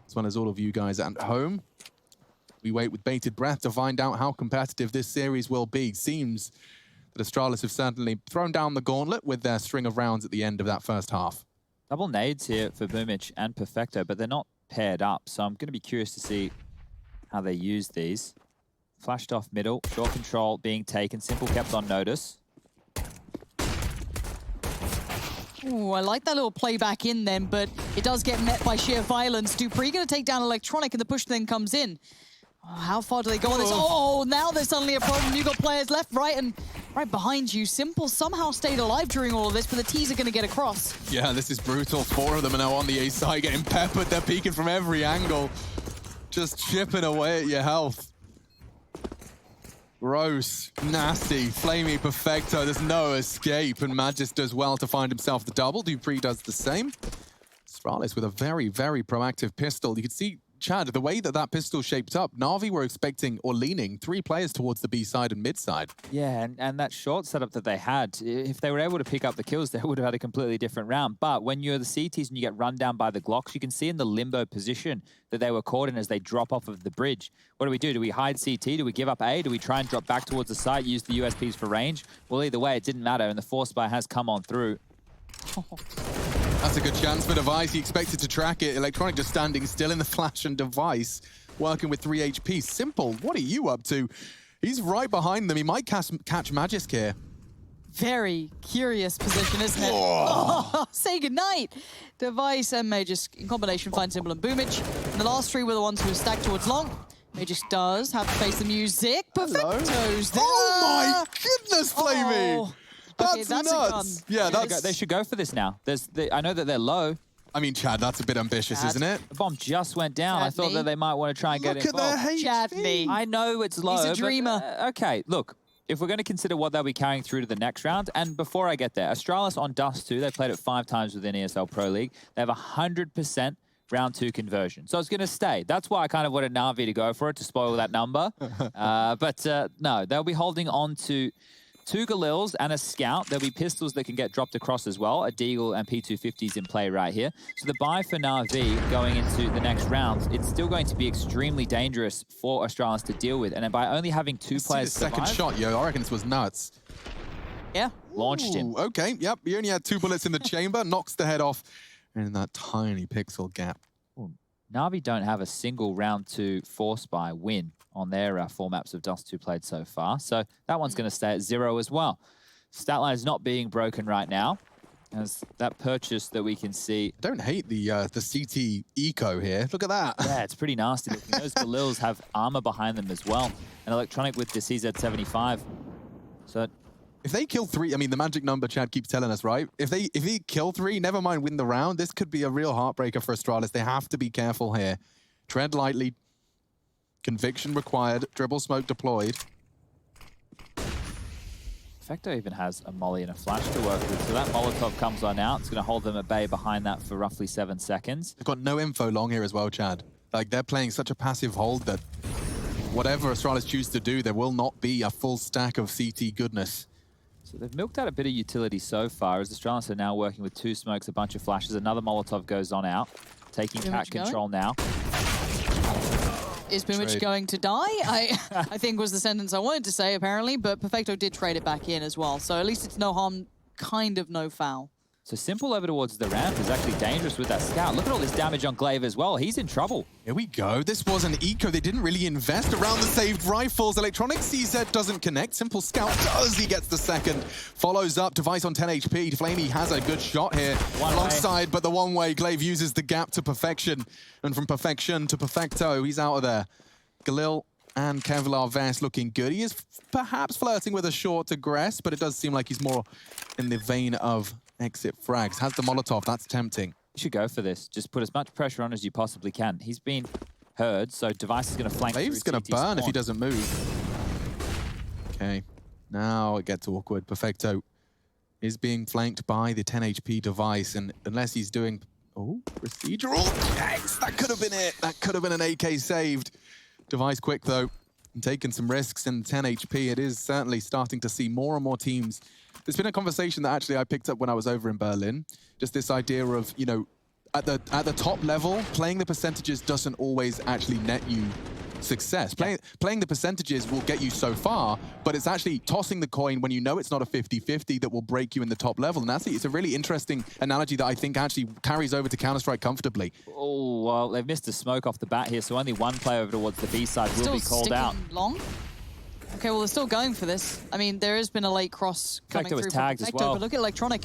As well as all of you guys at home. We wait with bated breath to find out how competitive this series will be. Seems that Astralis have certainly thrown down the gauntlet with their string of rounds at the end of that first half. Double nades here for Boomich and Perfecto, but they're not paired up, so I'm going to be curious to see how they use these. Flashed off middle, short control being taken, Simple kept on notice. Ooh, I like that little play back in then, but it does get met by sheer violence. Dupree going to take down Electronic, and the push then comes in. Oh, how far do they go on this? Oh, now there's suddenly a problem. You've got players left, right, and right behind you. Simple somehow stayed alive during all of this, but the T's are going to get across. Yeah, this is brutal. 4 of them are now on the A side, getting peppered. They're peeking from every angle. Just chipping away at your health. Gross, nasty, flamey Perfecto. There's no escape, and Magis does well to find himself the double. Dupree does the same. Astralis with a very, very proactive pistol. You can see, Chad, the way that pistol shaped up, Na'Vi were expecting or leaning 3 players towards the B side and mid side. Yeah, and that short setup that they had, if they were able to pick up the kills, they would have had a completely different round. But when you're the CTs and you get run down by the Glocks, you can see in the limbo position that they were caught in as they drop off of the bridge. What do? Do we hide CT? Do we give up A? Do we try and drop back towards the site, use the USPs for range? Well, either way, it didn't matter, and the Force Buy has come on through. That's a good chance for Device. He expected to track it. Electronic just standing still in the flash, and Device working with 3 HP. Simple, what are you up to? He's right behind them. He might catch Magisk here. Very curious position, isn't it? Oh, say goodnight. Device and Magisk in combination find Simple and Boomich. And the last 3 were the ones who were stacked towards long. Magisk does have to face the music. Perfecto's there. Oh my goodness, Flamey! Oh. That's nuts. Yeah, They should go for this now. I know that they're low. I mean, Chad, that's a bit ambitious, isn't it? The bomb just went down. I thought that they might want to try and get Look involved. at their Chadney. I know it's low. He's a dreamer. But, okay, look. If we're going to consider what they'll be carrying through to the next round, and before I get there, Astralis on DUST2, they played it 5 times within ESL Pro League. They have 100% round 2 conversion. So it's going to stay. That's why I kind of wanted Na'Vi to go for it, to spoil that number. No, they'll be holding on to 2 Galils and a Scout. There'll be pistols that can get dropped across as well. A Deagle and P250s in play right here. So the buy for Na'Vi going into the next round, it's still going to be extremely dangerous for Astralis to deal with. And by only having 2 players second shot, yo. I reckon this was nuts. Yeah. Launched him. Okay, yep. He only had 2 bullets in the chamber, knocks the head off, and in that tiny pixel gap. Na'Vi don't have a single round 2 Force Buy win on their 4 maps of DUST2 played so far. So that one's going to stay at 0 as well. Stat line is not being broken right now, as that purchase that we can see. I don't hate the CT eco here. Look at that. Yeah, it's pretty nasty looking. Those Galils have armor behind them as well. And Electronic with the CZ75. So if they kill 3, I mean, the magic number Chad keeps telling us, right? If he kill 3, never mind win the round, this could be a real heartbreaker for Astralis. They have to be careful here. Tread lightly. Conviction required. Dribble smoke deployed. Perfecto even has a molly and a flash to work with. So that Molotov comes on out. It's going to hold them at bay behind that for roughly 7 seconds. They've got no info long here as well, Chad. Like, they're playing such a passive hold that whatever Astralis choose to do, there will not be a full stack of CT goodness. So they've milked out a bit of utility so far, as Astralis are now working with 2 smokes, a bunch of flashes. Another Molotov goes on out, taking cat control now. Is Boomich going to die? I think was the sentence I wanted to say, apparently, but Perfecto did trade it back in as well. So at least it's no harm, kind of no foul. So Simple over towards the ramp is actually dangerous with that Scout. Look at all this damage on Glaive as well. He's in trouble. Here we go. This was an eco. They didn't really invest around the saved rifles. Electronic CZ doesn't connect. Simple Scout does. He gets the second. Follows up. Device on 10 HP. Flamey has a good shot here. Alongside, but the one-way. Glaive uses the gap to perfection. And from perfection to perfecto, he's out of there. Galil and Kevlar Vest looking good. He is perhaps flirting with a short aggress, but it does seem like he's more in the vein of exit frags. Has the Molotov. That's tempting. You should go for this. Just put as much pressure on as you possibly can. He's been heard, so Device is going to flank through. Glaive's going to burn if he doesn't move. Okay, now it gets awkward. Perfecto is being flanked by the 10 HP device, and unless he's doing... Oh, procedural. Yes, that could have been it. That could have been an AK saved. Device quick, though, and taking some risks in 10 HP. It is certainly starting to see more and more teams. There's been a conversation that actually I picked up when I was over in Berlin. Just this idea of, you know, at the top level, playing the percentages doesn't always actually net you success. Playing the percentages will get you so far, but it's actually tossing the coin when you know it's not a 50-50 that will break you in the top level. And it's a really interesting analogy that I think actually carries over to Counter-Strike comfortably. Oh, well, they've missed a smoke off the bat here, so only one player over towards the B side will be called out. Long? Okay, well, they're still going for this. I mean, there has been a late cross coming through. Was tagged from as well. But look at Electronic.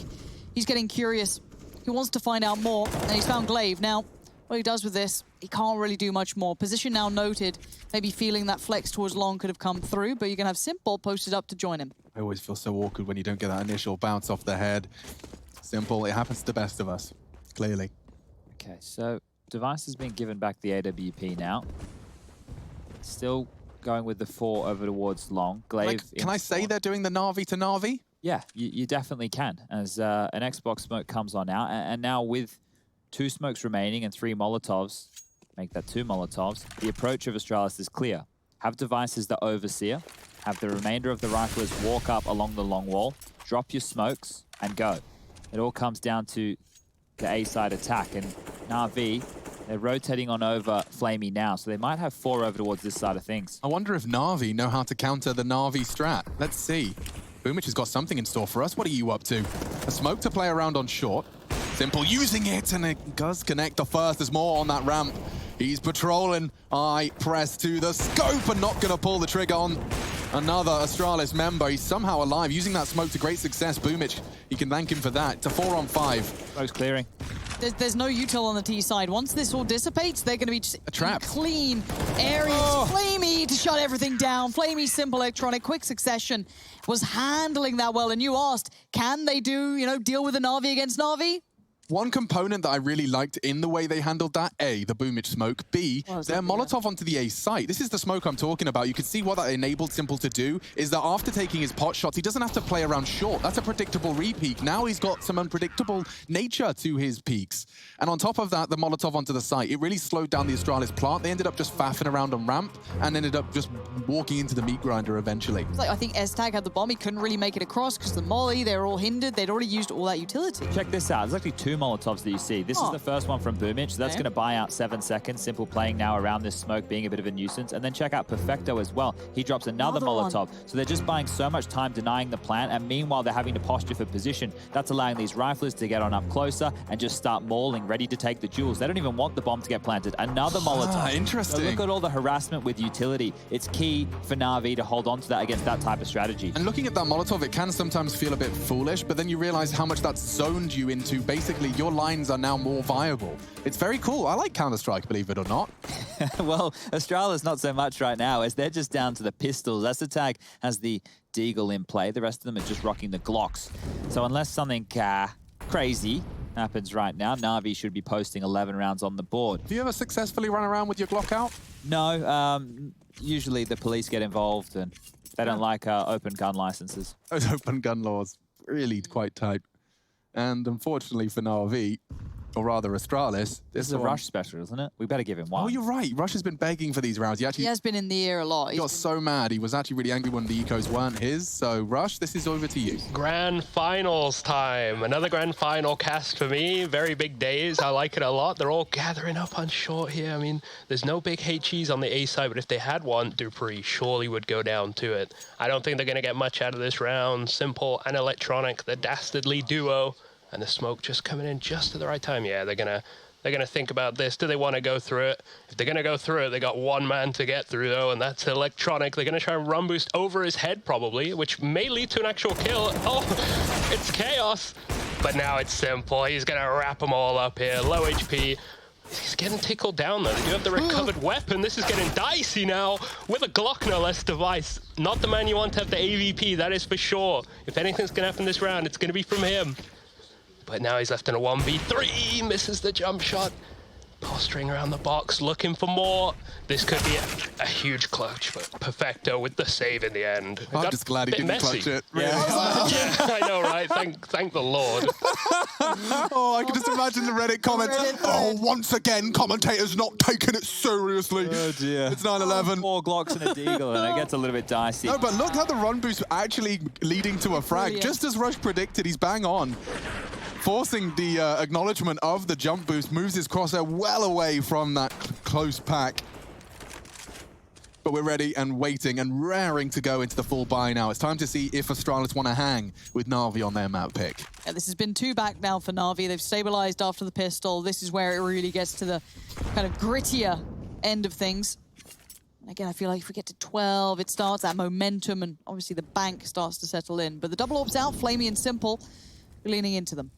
He's getting curious. He wants to find out more, and he's found Glaive. Now, what he does with this, he can't really do much more. Position now noted. Maybe feeling that flex towards long could have come through, but you're going to have Simple posted up to join him. I always feel so awkward when you don't get that initial bounce off the head. Simple, it happens to the best of us, clearly. Okay, so Device has been given back the AWP now. Still going with the 4 over towards long. Glaive. Can I say they're doing the Na'Vi to Na'Vi? Yeah, you definitely can, as an Xbox smoke comes on now. And now with 2 smokes remaining and 3 Molotovs, make that 2 Molotovs, the approach of Astralis is clear. Have Device as the overseer, have the remainder of the riflers walk up along the long wall, drop your smokes, and go. It all comes down to the A-side attack, and Na'Vi, they're rotating on over Flamey now, so they might have 4 over towards this side of things. I wonder if Na'Vi know how to counter the Na'Vi strat. Let's see. Boomich has got something in store for us. What are you up to? A smoke to play around on short. Simple using it, and it does connect the first. There's more on that ramp. He's patrolling. Eye press to the scope and not going to pull the trigger on another Astralis member. He's somehow alive, using that smoke to great success. Boomich, you can thank him for that. It's a 4-on-5. Smoke's clearing. There's no util on the T side. Once this all dissipates, they're going to be just a trap. Clean areas. Oh. Flamey to shut everything down. Flamey, Simple, Electronic, quick succession was handling that well. And you asked, can they deal with a Na'Vi against Na'Vi? One component that I really liked in the way they handled that, A, the Boomich smoke, B, their Molotov onto the A site. This is the smoke I'm talking about. You can see what that enabled Simple to do is that after taking his pot shots, he doesn't have to play around short. That's a predictable re-peak. Now he's got some unpredictable nature to his peaks. And on top of that, the Molotov onto the site, it really slowed down the Astralis plant. They ended up just faffing around on ramp and ended up just walking into the meat grinder eventually. I think S-Tag had the bomb. He couldn't really make it across because the molly, they were all hindered. They'd already used all that utility. Check this out. There's actually 2 Molotovs that you see. This is the first one from Boomich, so that's going to buy out 7 seconds. Simple playing now around this smoke, being a bit of a nuisance. And then check out Perfecto as well. He drops another Molotov. So they're just buying so much time denying the plant, and meanwhile they're having to posture for position. That's allowing these riflers to get on up closer and just start mauling, ready to take the jewels. They don't even want the bomb to get planted. Another Molotov. Interesting. So look at all the harassment with utility. It's key for Na'Vi to hold on to that against that type of strategy. And looking at that Molotov, it can sometimes feel a bit foolish, but then you realize how much that's zoned you into. Basically, your lines are now more viable. It's very cool. I like Counter-Strike, believe it or not. Well, Astralis not so much right now, as they're just down to the pistols. Astralis has the Deagle in play. The rest of them are just rocking the Glocks. So unless something crazy happens right now, Na'Vi should be posting 11 rounds on the board. Have you ever successfully run around with your Glock out? No. Usually the police get involved, and they don't like open gun licenses. Those open gun laws, really quite tight. And unfortunately for Na'Vi, or rather Astralis. This is a Rush special, isn't it? We better give him one. Oh, you're right. Rush has been begging for these rounds. He has been in the air a lot. He got so mad. He was actually really angry when the ecos weren't his. So, Rush, this is over to you. Grand Finals time. Another Grand Final cast for me. Very big days. I like it a lot. They're all gathering up on short here. I mean, there's no big HEs on the A side, but if they had one, Dupree surely would go down to it. I don't think they're going to get much out of this round. Simple and Electronic, the dastardly duo. And the smoke just coming in just at the right time. Yeah, they're gonna think about this. Do they want to go through it? If they're gonna go through it, they got one man to get through though, and that's Electronic. They're gonna try and run boost over his head probably, which may lead to an actual kill. Oh, it's chaos. But now it's Simple. He's gonna wrap them all up here. Low HP. He's getting tickled down though. They do have the recovered weapon. This is getting dicey now with a Glock no less device. Not the man you want to have the AVP, that is for sure. If anything's gonna happen this round, it's gonna be from him. But now he's left in a 1v3, misses the jump shot. posturing around the box, looking for more. This could be a huge clutch for Perfecto with the save in the end. I'm just glad he didn't clutch it. Really. Yeah, I know, right? Thank the Lord. Oh, I can just imagine the Reddit comments. Oh, once again, commentators not taking it seriously. Oh dear. It's 9-11. 4 Glocks and a Deagle, and it gets a little bit dicey. No, but look how the run boost actually leading to a frag. Brilliant. Just as Rush predicted, he's bang on. Forcing the acknowledgement of the jump boost, moves his crosshair well away from that close pack. But we're ready and waiting and raring to go into the full buy now. It's time to see if Astralis want to hang with Na'Vi on their map pick. Yeah, this has been 2 back now for Na'Vi. They've stabilized after the pistol. This is where it really gets to the kind of grittier end of things. And again, I feel like if we get to 12, it starts that momentum, and obviously the bank starts to settle in. But the double orbs out, Flamey and Simple, leaning into them.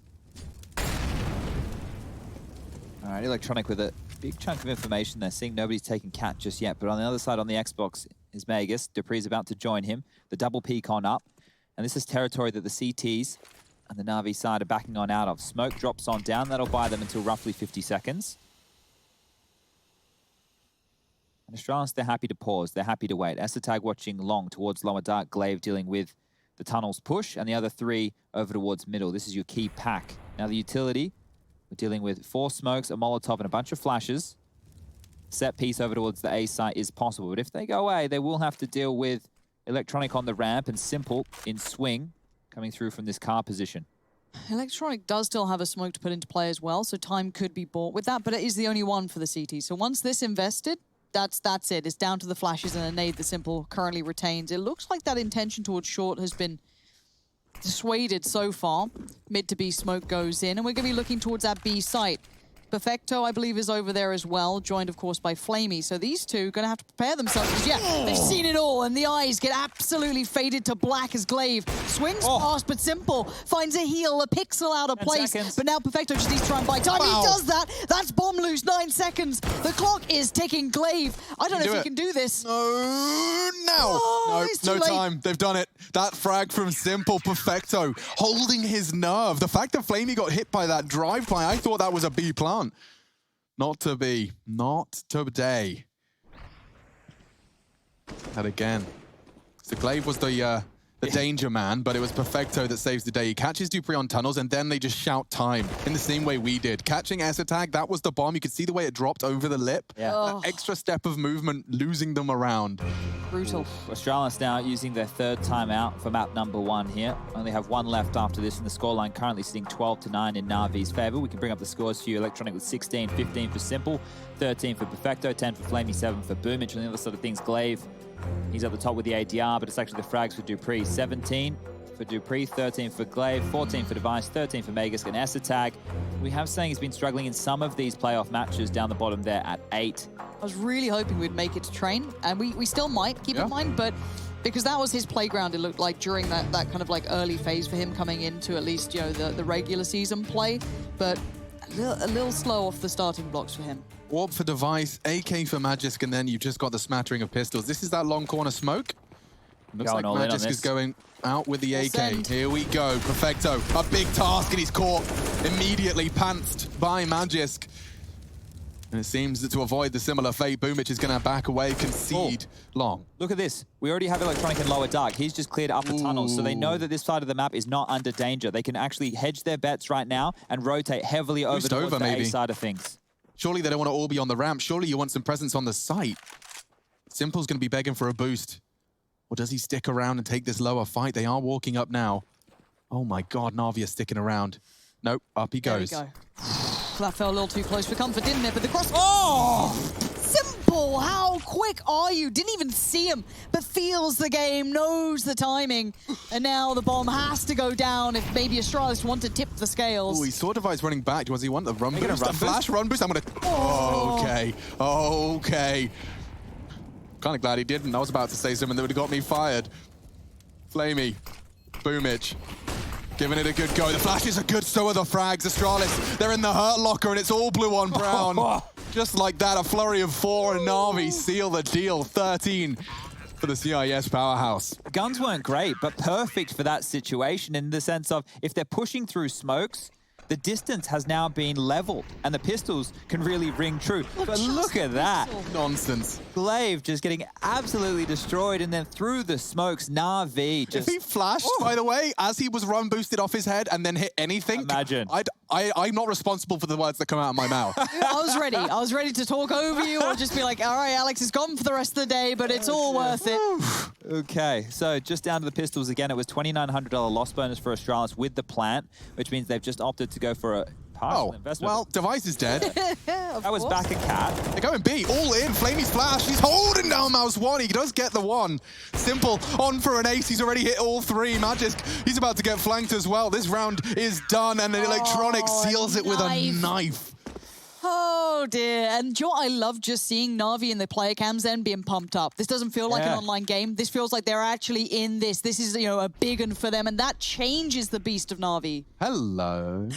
All right, Electronic with a big chunk of information. They're seeing nobody's taken Cat just yet, but on the other side on the Xbox is Magus. Dupree's about to join him. The double peek on up. And this is territory that the CTs and the Na'Vi side are backing on out of. Smoke drops on down. That'll buy them until roughly 50 seconds. And Astralis, they're happy to pause. They're happy to wait. Esatag watching long towards lower dark. Glaive dealing with the tunnels push, and the other 3 over towards middle. This is your key pack. Now the utility, we're dealing with 4 smokes, a Molotov, and a bunch of flashes. Set piece over towards the A site is possible, but if they go away, they will have to deal with Electronic on the ramp and Simple in swing coming through from this car position. Electronic does still have a smoke to put into play as well, so time could be bought with that, but it is the only one for the CT. So once this invested, that's it. It's down to the flashes and a nade that Simple currently retains. It looks like that intention towards short has been dissuaded so far. Mid to B smoke goes in, and we're going to be looking towards that B site. Perfecto, I believe, is over there as well, joined, of course, by Flamey. So these two going to have to prepare themselves, because, yeah, they've seen it all, and the eyes get absolutely faded to black as Glaive swings past, but Simple finds a heal, a pixel out of place. But now Perfecto just needs to try and buy time. He does that. That's bomb loose, 9 seconds. The clock is ticking. Glaive, I don't know if he can do this. No, no time. They've done it. That frag from Simple, Perfecto, holding his nerve. The fact that Flamey got hit by that drive-by, I thought that was a B plant. Not to be. Not today. And again. So Glaive was the danger man, but it was Perfecto that saves the day. He catches Dupree on tunnels, and then they just shout time in the same way we did. Catching Esatag, that was the bomb. You could see the way it dropped over the lip. Yeah. That extra step of movement, losing them around. Brutal. Astralis now using their 3rd timeout for map number 1 here. Only have 1 left after this, and the scoreline currently sitting 12-9 in Na'Vi's favor. We can bring up the scores for you. Electronic with 16, 15 for Simple, 13 for Perfecto, 10 for Flamey, 7 for Boomich. On the other side of things, Glaive, he's at the top with the ADR, but it's actually the frags for Dupree. 17 for Dupree, 13 for Glaive, 14 for Device, 13 for Magus, and Esatag. We have saying he's been struggling in some of these playoff matches down the bottom there at 8. I was really hoping we'd make it to train, and we still might, keep in mind, but because that was his playground, it looked like, during that kind of like early phase for him coming into at least, you know, the regular season play, but a little slow off the starting blocks for him. Warp for Device, AK for Magisk, and then you've just got the smattering of pistols. This is that long corner smoke. Looks like Magisk is going out with the AK. Here we go, Perfecto. A big task, and he's caught immediately, pantsed by Magisk. And it seems that to avoid the similar fate, Boomich is going to back away, concede long. Look at this. We already have Electronic in lower dark. He's just cleared upper tunnels, so they know that this side of the map is not under danger. They can actually hedge their bets right now and rotate heavily over towards the A side of things. Surely they don't want to all be on the ramp. Surely you want some presence on the site. Simple's going to be begging for a boost. Or does he stick around and take this lower fight? They are walking up now. Oh my God, Na'Vi are sticking around. Nope, up he goes. There we go. That fell a little too close for comfort, didn't it? But the cross... Oh! Simple! How quick are you? Didn't even see him, but feels the game, knows the timing. And now the bomb has to go down if maybe Astralis want to tip the scales. Oh, he saw Device running back. Does he want the run boost? A flash run boost? I'm going to... Okay. Okay. Kind of glad he didn't. I was about to say something that would have got me fired. Flamey. Boomich. Giving it a good go. The flashes are good, so are the frags. Astralis, they're in the hurt locker, and it's all blue on brown. Just like that, a flurry of 4, and Na'Vi seal the deal. 13 for the CIS powerhouse. Guns weren't great, but perfect for that situation in the sense of if they're pushing through smokes, the distance has now been leveled, and the pistols can really ring true. But look at that. Nonsense. Glaive just getting absolutely destroyed, and then through the smokes, Na'Vi just... If he flashed, by the way, as he was run boosted off his head and then hit anything, Imagine. I'm not responsible for the words that come out of my mouth. I was ready. I was ready to talk over you or just be like, all right, Alex is gone for the rest of the day, but it's all worth it. Okay, so just down to the pistols again. It was $2,900 loss bonus for Astralis with the plant, which means they've just opted to go for a partial investment. Well, Device is dead. That was back a cat. They're going B, all in. Flamey's flash. He's holding down Mouse 1. He does get the one. Simple on for an ace. He's already hit all three. Magisk, he's about to get flanked as well. This round is done, and the Electronic seals it with a knife. Oh dear, and do you know what I love just seeing Na'Vi in the player cams then being pumped up. This doesn't feel like an online game. This feels like they're actually in this. This is, you know, a big one for them, and that changes the beast of Na'Vi. Hello.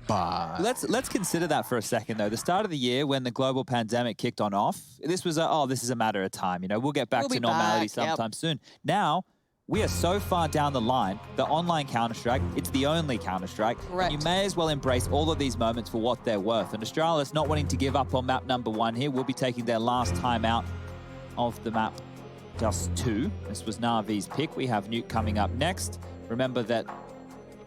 Bye. Let's consider that for a second, though. The start of the year, when the global pandemic kicked on off, this was this is a matter of time. You know, we'll get back to normality sometime soon. Now, we are so far down the line, the online Counter-Strike, it's the only Counter-Strike. You may as well embrace all of these moments for what they're worth. And Astralis, not wanting to give up on map number 1 here, will be taking their last time out of the map DUST2. This was Na'Vi's pick. We have Nuke coming up next. Remember that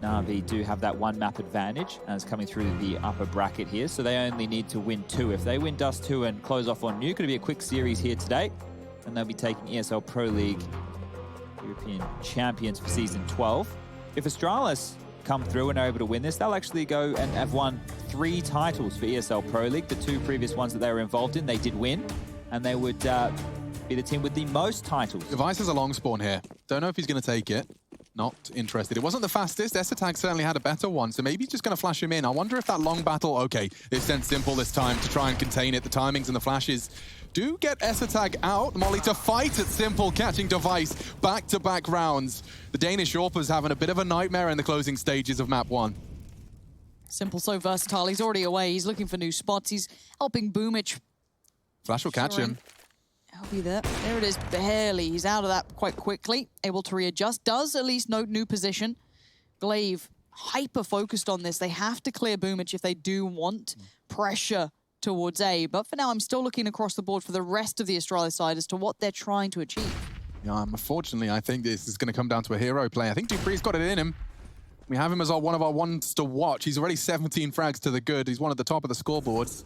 Na'Vi do have that one map advantage, and it's coming through the upper bracket here, so they only need to win 2. If they win DUST2 and close off on Nuke, it'll be a quick series here today, and they'll be taking ESL Pro League European champions for season 12. If Astralis come through and are able to win this, they'll actually go and have won 3 titles for ESL Pro League. The 2 previous ones that they were involved in, they did win, and they would be the team with the most titles. Device has a long spawn here. Don't know if he's going to take it. Not interested. It wasn't the fastest. Esatag certainly had a better one, so maybe he's just going to flash him in. I wonder if that long battle... Okay, they've sent Simple this time to try and contain it. The timings and the flashes do get Esatag out. Molly to fight at Simple, catching Device back-to-back rounds. The Danish Orpa's having a bit of a nightmare in the closing stages of map 1. Simple, so versatile. He's already away. He's looking for new spots. He's helping Boomich. Flash will catch him. I'll be there. There it is, barely. He's out of that quite quickly, able to readjust. Does at least note new position. Glaive, hyper-focused on this. They have to clear Boomich if they do want pressure towards A. But for now, I'm still looking across the board for the rest of the Astralis side as to what they're trying to achieve. Yeah, unfortunately, I think this is going to come down to a hero play. I think Dupree's got it in him. We have him as one of our ones to watch. He's already 17 frags to the good. He's one at the top of the scoreboards.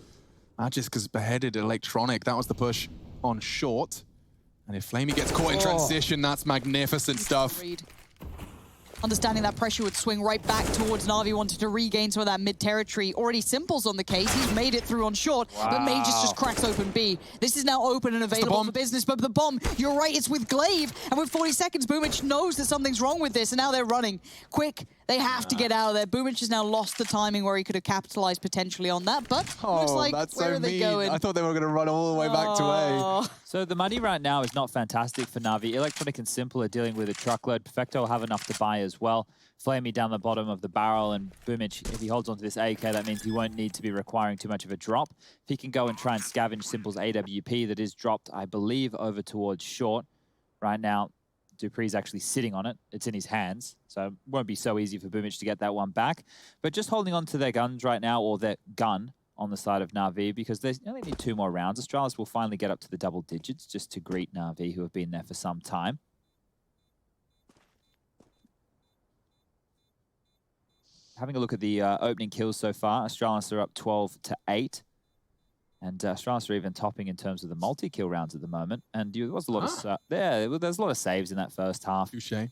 Magisk has beheaded Electronic. That was the push on short. And if Flamey gets caught in transition, that's magnificent stuff. Understanding that pressure would swing right back towards Na'Vi, wanted to regain some of that mid-territory. Already Simple's on the case. He's made it through on short, but Mages just cracks open B. This is now open and available for business, but the bomb, you're right, it's with Glaive. And with 40 seconds, Boomich knows that something's wrong with this, and now they're running. Quick, they have to get out of there. Boomich has now lost the timing where he could have capitalized potentially on that, but looks like, that's where so are they mean. going? I thought they were going to run all the way back to A. So the money right now is not fantastic for Na'Vi. Electronic and Simple are dealing with a truckload. Perfecto will have enough to buy as well. Flamey down the bottom of the barrel, and Boomich, if he holds onto this AK, that means he won't need to be requiring too much of a drop. If he can go and try and scavenge Simple's AWP that is dropped, I believe, over towards short. Right now, Dupree's actually sitting on it. It's in his hands, so it won't be so easy for Boomich to get that one back. But just holding on to their guns right now, or their gun on the side of Na'Vi, because they only need 2 more rounds. Astralis will finally get up to the double digits just to greet Na'Vi, who have been there for some time. Having a look at the opening kills so far, Astralis are up 12-8. And Astralis are even topping in terms of the multi-kill rounds at the moment. And there was a lot of there's a lot of saves in that first half. Touché.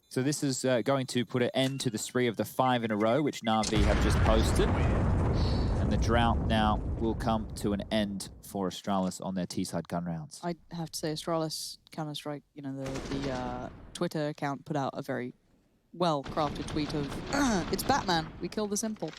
So this is going to put an end to the spree of the 5 in a row, which Na'Vi have just posted. And the drought now will come to an end for Astralis on their T-side gun rounds. I have to say, Astralis Counter-Strike, you know, the Twitter account put out a very well-crafted tweet of, it's Batman, we kill the simple.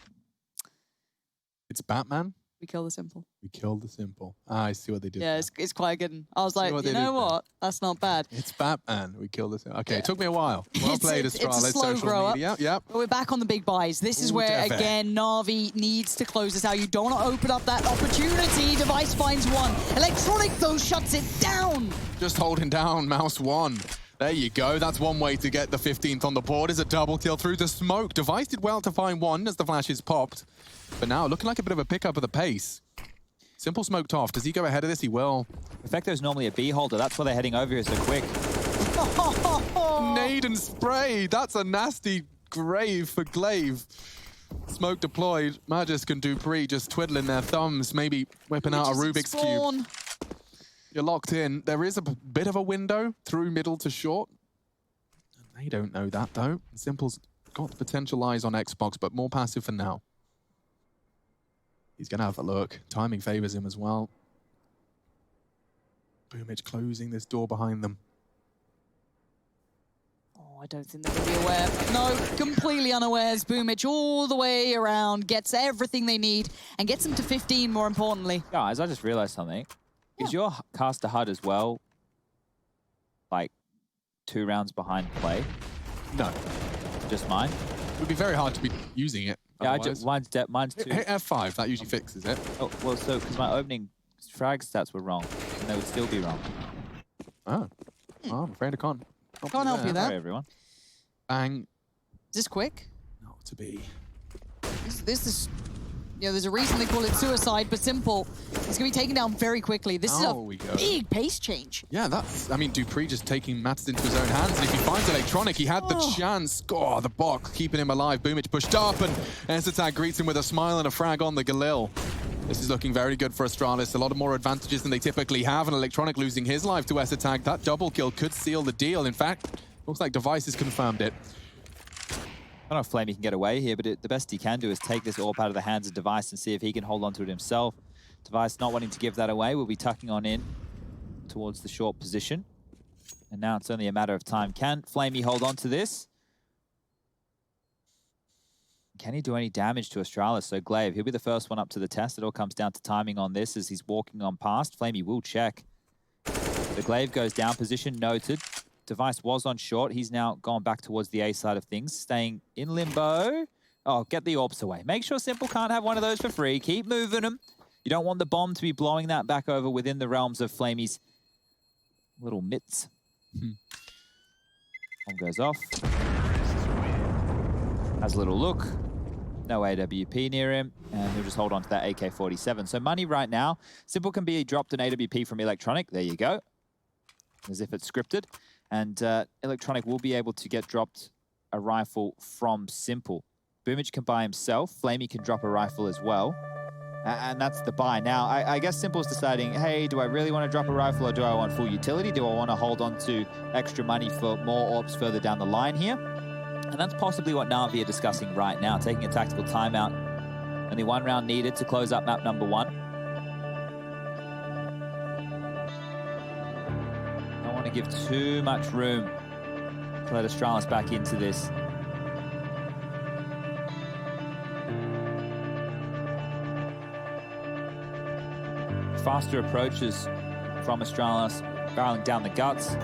It's Batman? We kill the simple. We killed the Simple. Ah, I see what they did. Yeah, it's quite good. I was like, you know what? That's not bad. It's Batman. We killed the Simple. Okay, it took me a while. Well played, Astralis. It's a slow grow media. up. Yep. But we're back on the big buys. This is where, again, Na'Vi needs to close this out. You don't want to open up that opportunity. Device finds one. Electronic, though, shuts it down. Just holding down Mouse 1. There you go. That's one way to get the 15th on the board, is a double kill through the smoke. Device did well to find one as the flashes popped. But now looking like a bit of a pickup of the pace. Simple smoked off. Does he go ahead of this? He will. Effecto's normally a B holder. That's why they're heading over here so quick. Nade and spray. That's a nasty grave for Glaive. Smoke deployed. Magisk and Dupree just twiddling their thumbs, maybe whipping out a Rubik's Cube. You're locked in. There is a bit of a window through middle to short. They don't know that, though. Simple's got potential eyes on Xbox, but more passive for now. He's going to have a look. Timing favors him as well. Boomage closing this door behind them. I don't think they're going to be aware. No, completely unawares. Boomage all the way around, gets everything they need, and gets them to 15, more importantly. Guys, I just realized something. Yeah. Is your caster HUD as well, like, 2 rounds behind play? No. Just mine? It would be very hard to be using it. Yeah, mine's 2. Hit F5, that usually fixes it. Oh, well, so, because my opening frag stats were wrong, and they would still be wrong. Oh. Oh, I'm afraid I can't. Can't help you there. Sorry, everyone. Bang. Is this quick? Not to be. This is, you know, there's a reason they call it suicide, but Simple. It's going to be taken down very quickly. This is a big pace change. Yeah, that's, I mean, Dupree just taking matters into his own hands. And if he finds Electronic, he had the chance. Oh, the box keeping him alive. Boomage pushed up, and Esatag greets him with a smile and a frag on the Galil. This is looking very good for Astralis. A lot of more advantages than they typically have, and Electronic losing his life to Esatag. That double kill could seal the deal. In fact, looks like Device has confirmed it. I don't know if Flamey can get away here, but the best he can do is take this AWP out of the hands of Device and see if he can hold on to it himself. Device not wanting to give that away, will be tucking on in towards the short position. And now it's only a matter of time. Can Flamey hold on to this? Can he do any damage to Astralis? So Glaive, he'll be the first one up to the test. It all comes down to timing on this as he's walking on past. Flamey will check. The Glaive goes down, position noted. Device was on short. He's now gone back towards the A side of things, staying in limbo. Oh, get the AWPs away. Make sure Simple can't have one of those for free. Keep moving them. You don't want the bomb to be blowing that back over within the realms of Flamey's little mitts. Bomb goes off. Has a little look. No AWP near him, and he'll just hold on to that AK-47. So money right now. Simple can be dropped an AWP from Electronic. There you go. As if it's scripted. And Electronic will be able to get dropped a rifle from Simple. Boomage can buy himself. Flamey can drop a rifle as well. And that's the buy. Now, I guess Simple's deciding, hey, do I really want to drop a rifle or do I want full utility? Do I want to hold on to extra money for more AWPs further down the line here? And that's possibly what Na'Vi are discussing right now, taking a tactical timeout. Only 1 round needed to close up map number 1. Don't want to give too much room to let Astralis back into this. Faster approaches from Astralis, barreling down the guts.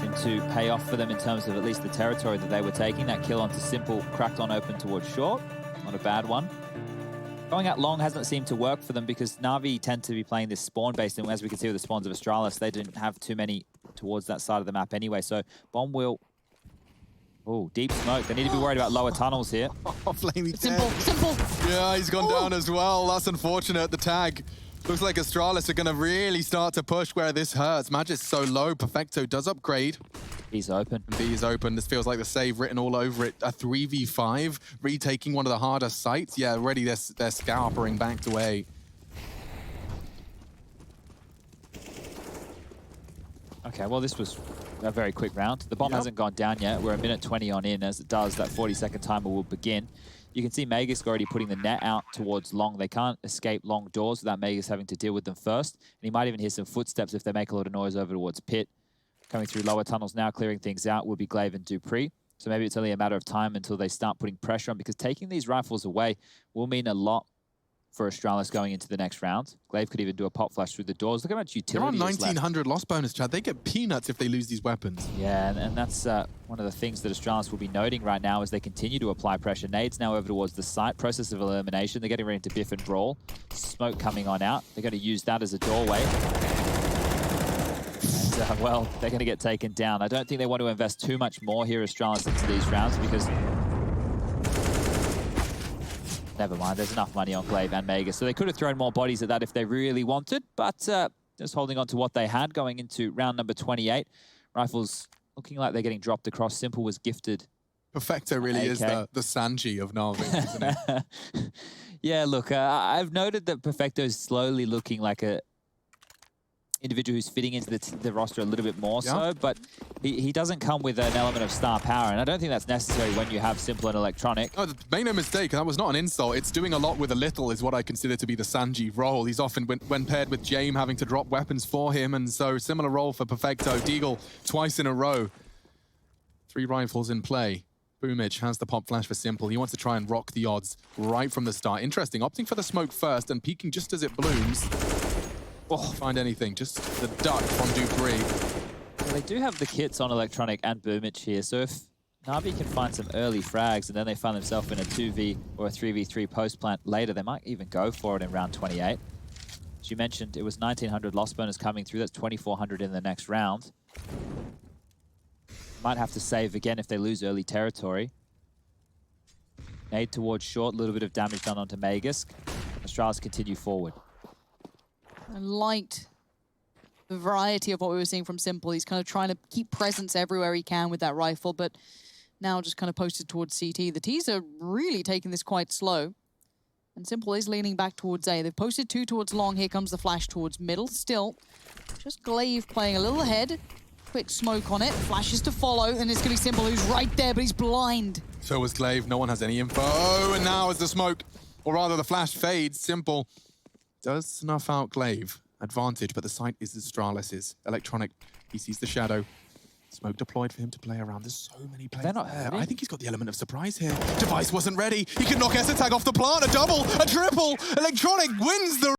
Seemed to pay off for them in terms of at least the territory that they were taking. That kill onto Simple, cracked on open towards short. Not a bad one. Going out long hasn't seemed to work for them because Na'Vi tend to be playing this spawn-based, and as we can see with the spawns of Astralis, they didn't have too many towards that side of the map anyway. So Bomb will... Oh, deep smoke. They need to be worried about lower tunnels here. Oh, Flamey Simple, Simple. Yeah, he's gone down as well. That's unfortunate. The tag. Looks like Astralis are going to really start to push where this hurts. Magisk's so low. Perfecto does upgrade. He's open. B is open. This feels like the save written all over it. A 3v5, retaking one of the harder sites. Yeah, already they're scalpering back to A. Okay, well, this was a very quick round. The bomb hasn't gone down yet. We're a minute 20 on in. As it does, that 40-second timer will begin. You can see Magisk already putting the net out towards long. They can't escape long doors without Magisk having to deal with them first. And he might even hear some footsteps if they make a lot of noise over towards pit. Coming through lower tunnels now, clearing things out, will be Glaive and Dupree. So maybe it's only a matter of time until they start putting pressure on, because taking these rifles away will mean a lot for Astralis going into the next round. Glaive could even do a pop flash through the doors. Look how much utility They're on is 1900 loss bonus, Chad. They get peanuts if they lose these weapons. Yeah, and that's one of the things that Astralis will be noting right now as they continue to apply pressure. Nades now over towards the site. Process of elimination. They're getting ready to biff and brawl. Smoke coming on out. They're going to use that as a doorway. And well, they're going to get taken down. I don't think they want to invest too much more here, Astralis, into these rounds because... Never mind, there's enough money on Glaive and Mega, so they could have thrown more bodies at that if they really wanted, but just holding on to what they had going into round number 28. Rifles looking like they're getting dropped across. Simple was gifted. Perfecto really is the Sanji of Na'Vi, isn't it? Yeah, look, I've noted that Perfecto is slowly looking like a individual who's fitting into the roster a little bit more so, but he doesn't come with an element of star power, and I don't think that's necessary when you have Simple and Electronic. Oh, make no mistake, that was not an insult. It's doing a lot with a little is what I consider to be the Sanji role. He's often, when paired with Jame, having to drop weapons for him, and so similar role for Perfecto. Deagle twice in a row. 3 rifles in play. Boomich has the pop flash for Simple. He wants to try and rock the odds right from the start. Interesting, opting for the smoke first and peeking just as it blooms. Oh, find anything, just the duck from Dupree. Well, they do have the kits on Electronic and Boomich here, so if Na'Vi can find some early frags and then they find themselves in a 2v or a 3v3 post plant later, they might even go for it in round 28. As you mentioned, it was 1900 loss bonus coming through, that's 2400 in the next round. Might have to save again if they lose early territory. Nade towards short, a little bit of damage done onto Magisk. Astralis continue forward. I liked the variety of what we were seeing from Simple. He's kind of trying to keep presence everywhere he can with that rifle, but now just kind of posted towards CT. The T's are really taking this quite slow. And Simple is leaning back towards A. They've posted 2 towards long. Here comes the flash towards middle. Still, just Glaive playing a little ahead. Quick smoke on it. Flashes to follow, and it's going to be Simple who's right there, but he's blind. So was Glaive. No one has any info. Oh, and now as the smoke, or rather the flash fades, Simple does snuff out Glaive. Advantage, but the site is Astralis's. Electronic, he sees the shadow. Smoke deployed for him to play around. There's so many players there. I think he's got the element of surprise here. Device wasn't ready. He could knock ESL off the plant. A double, a triple. Electronic wins the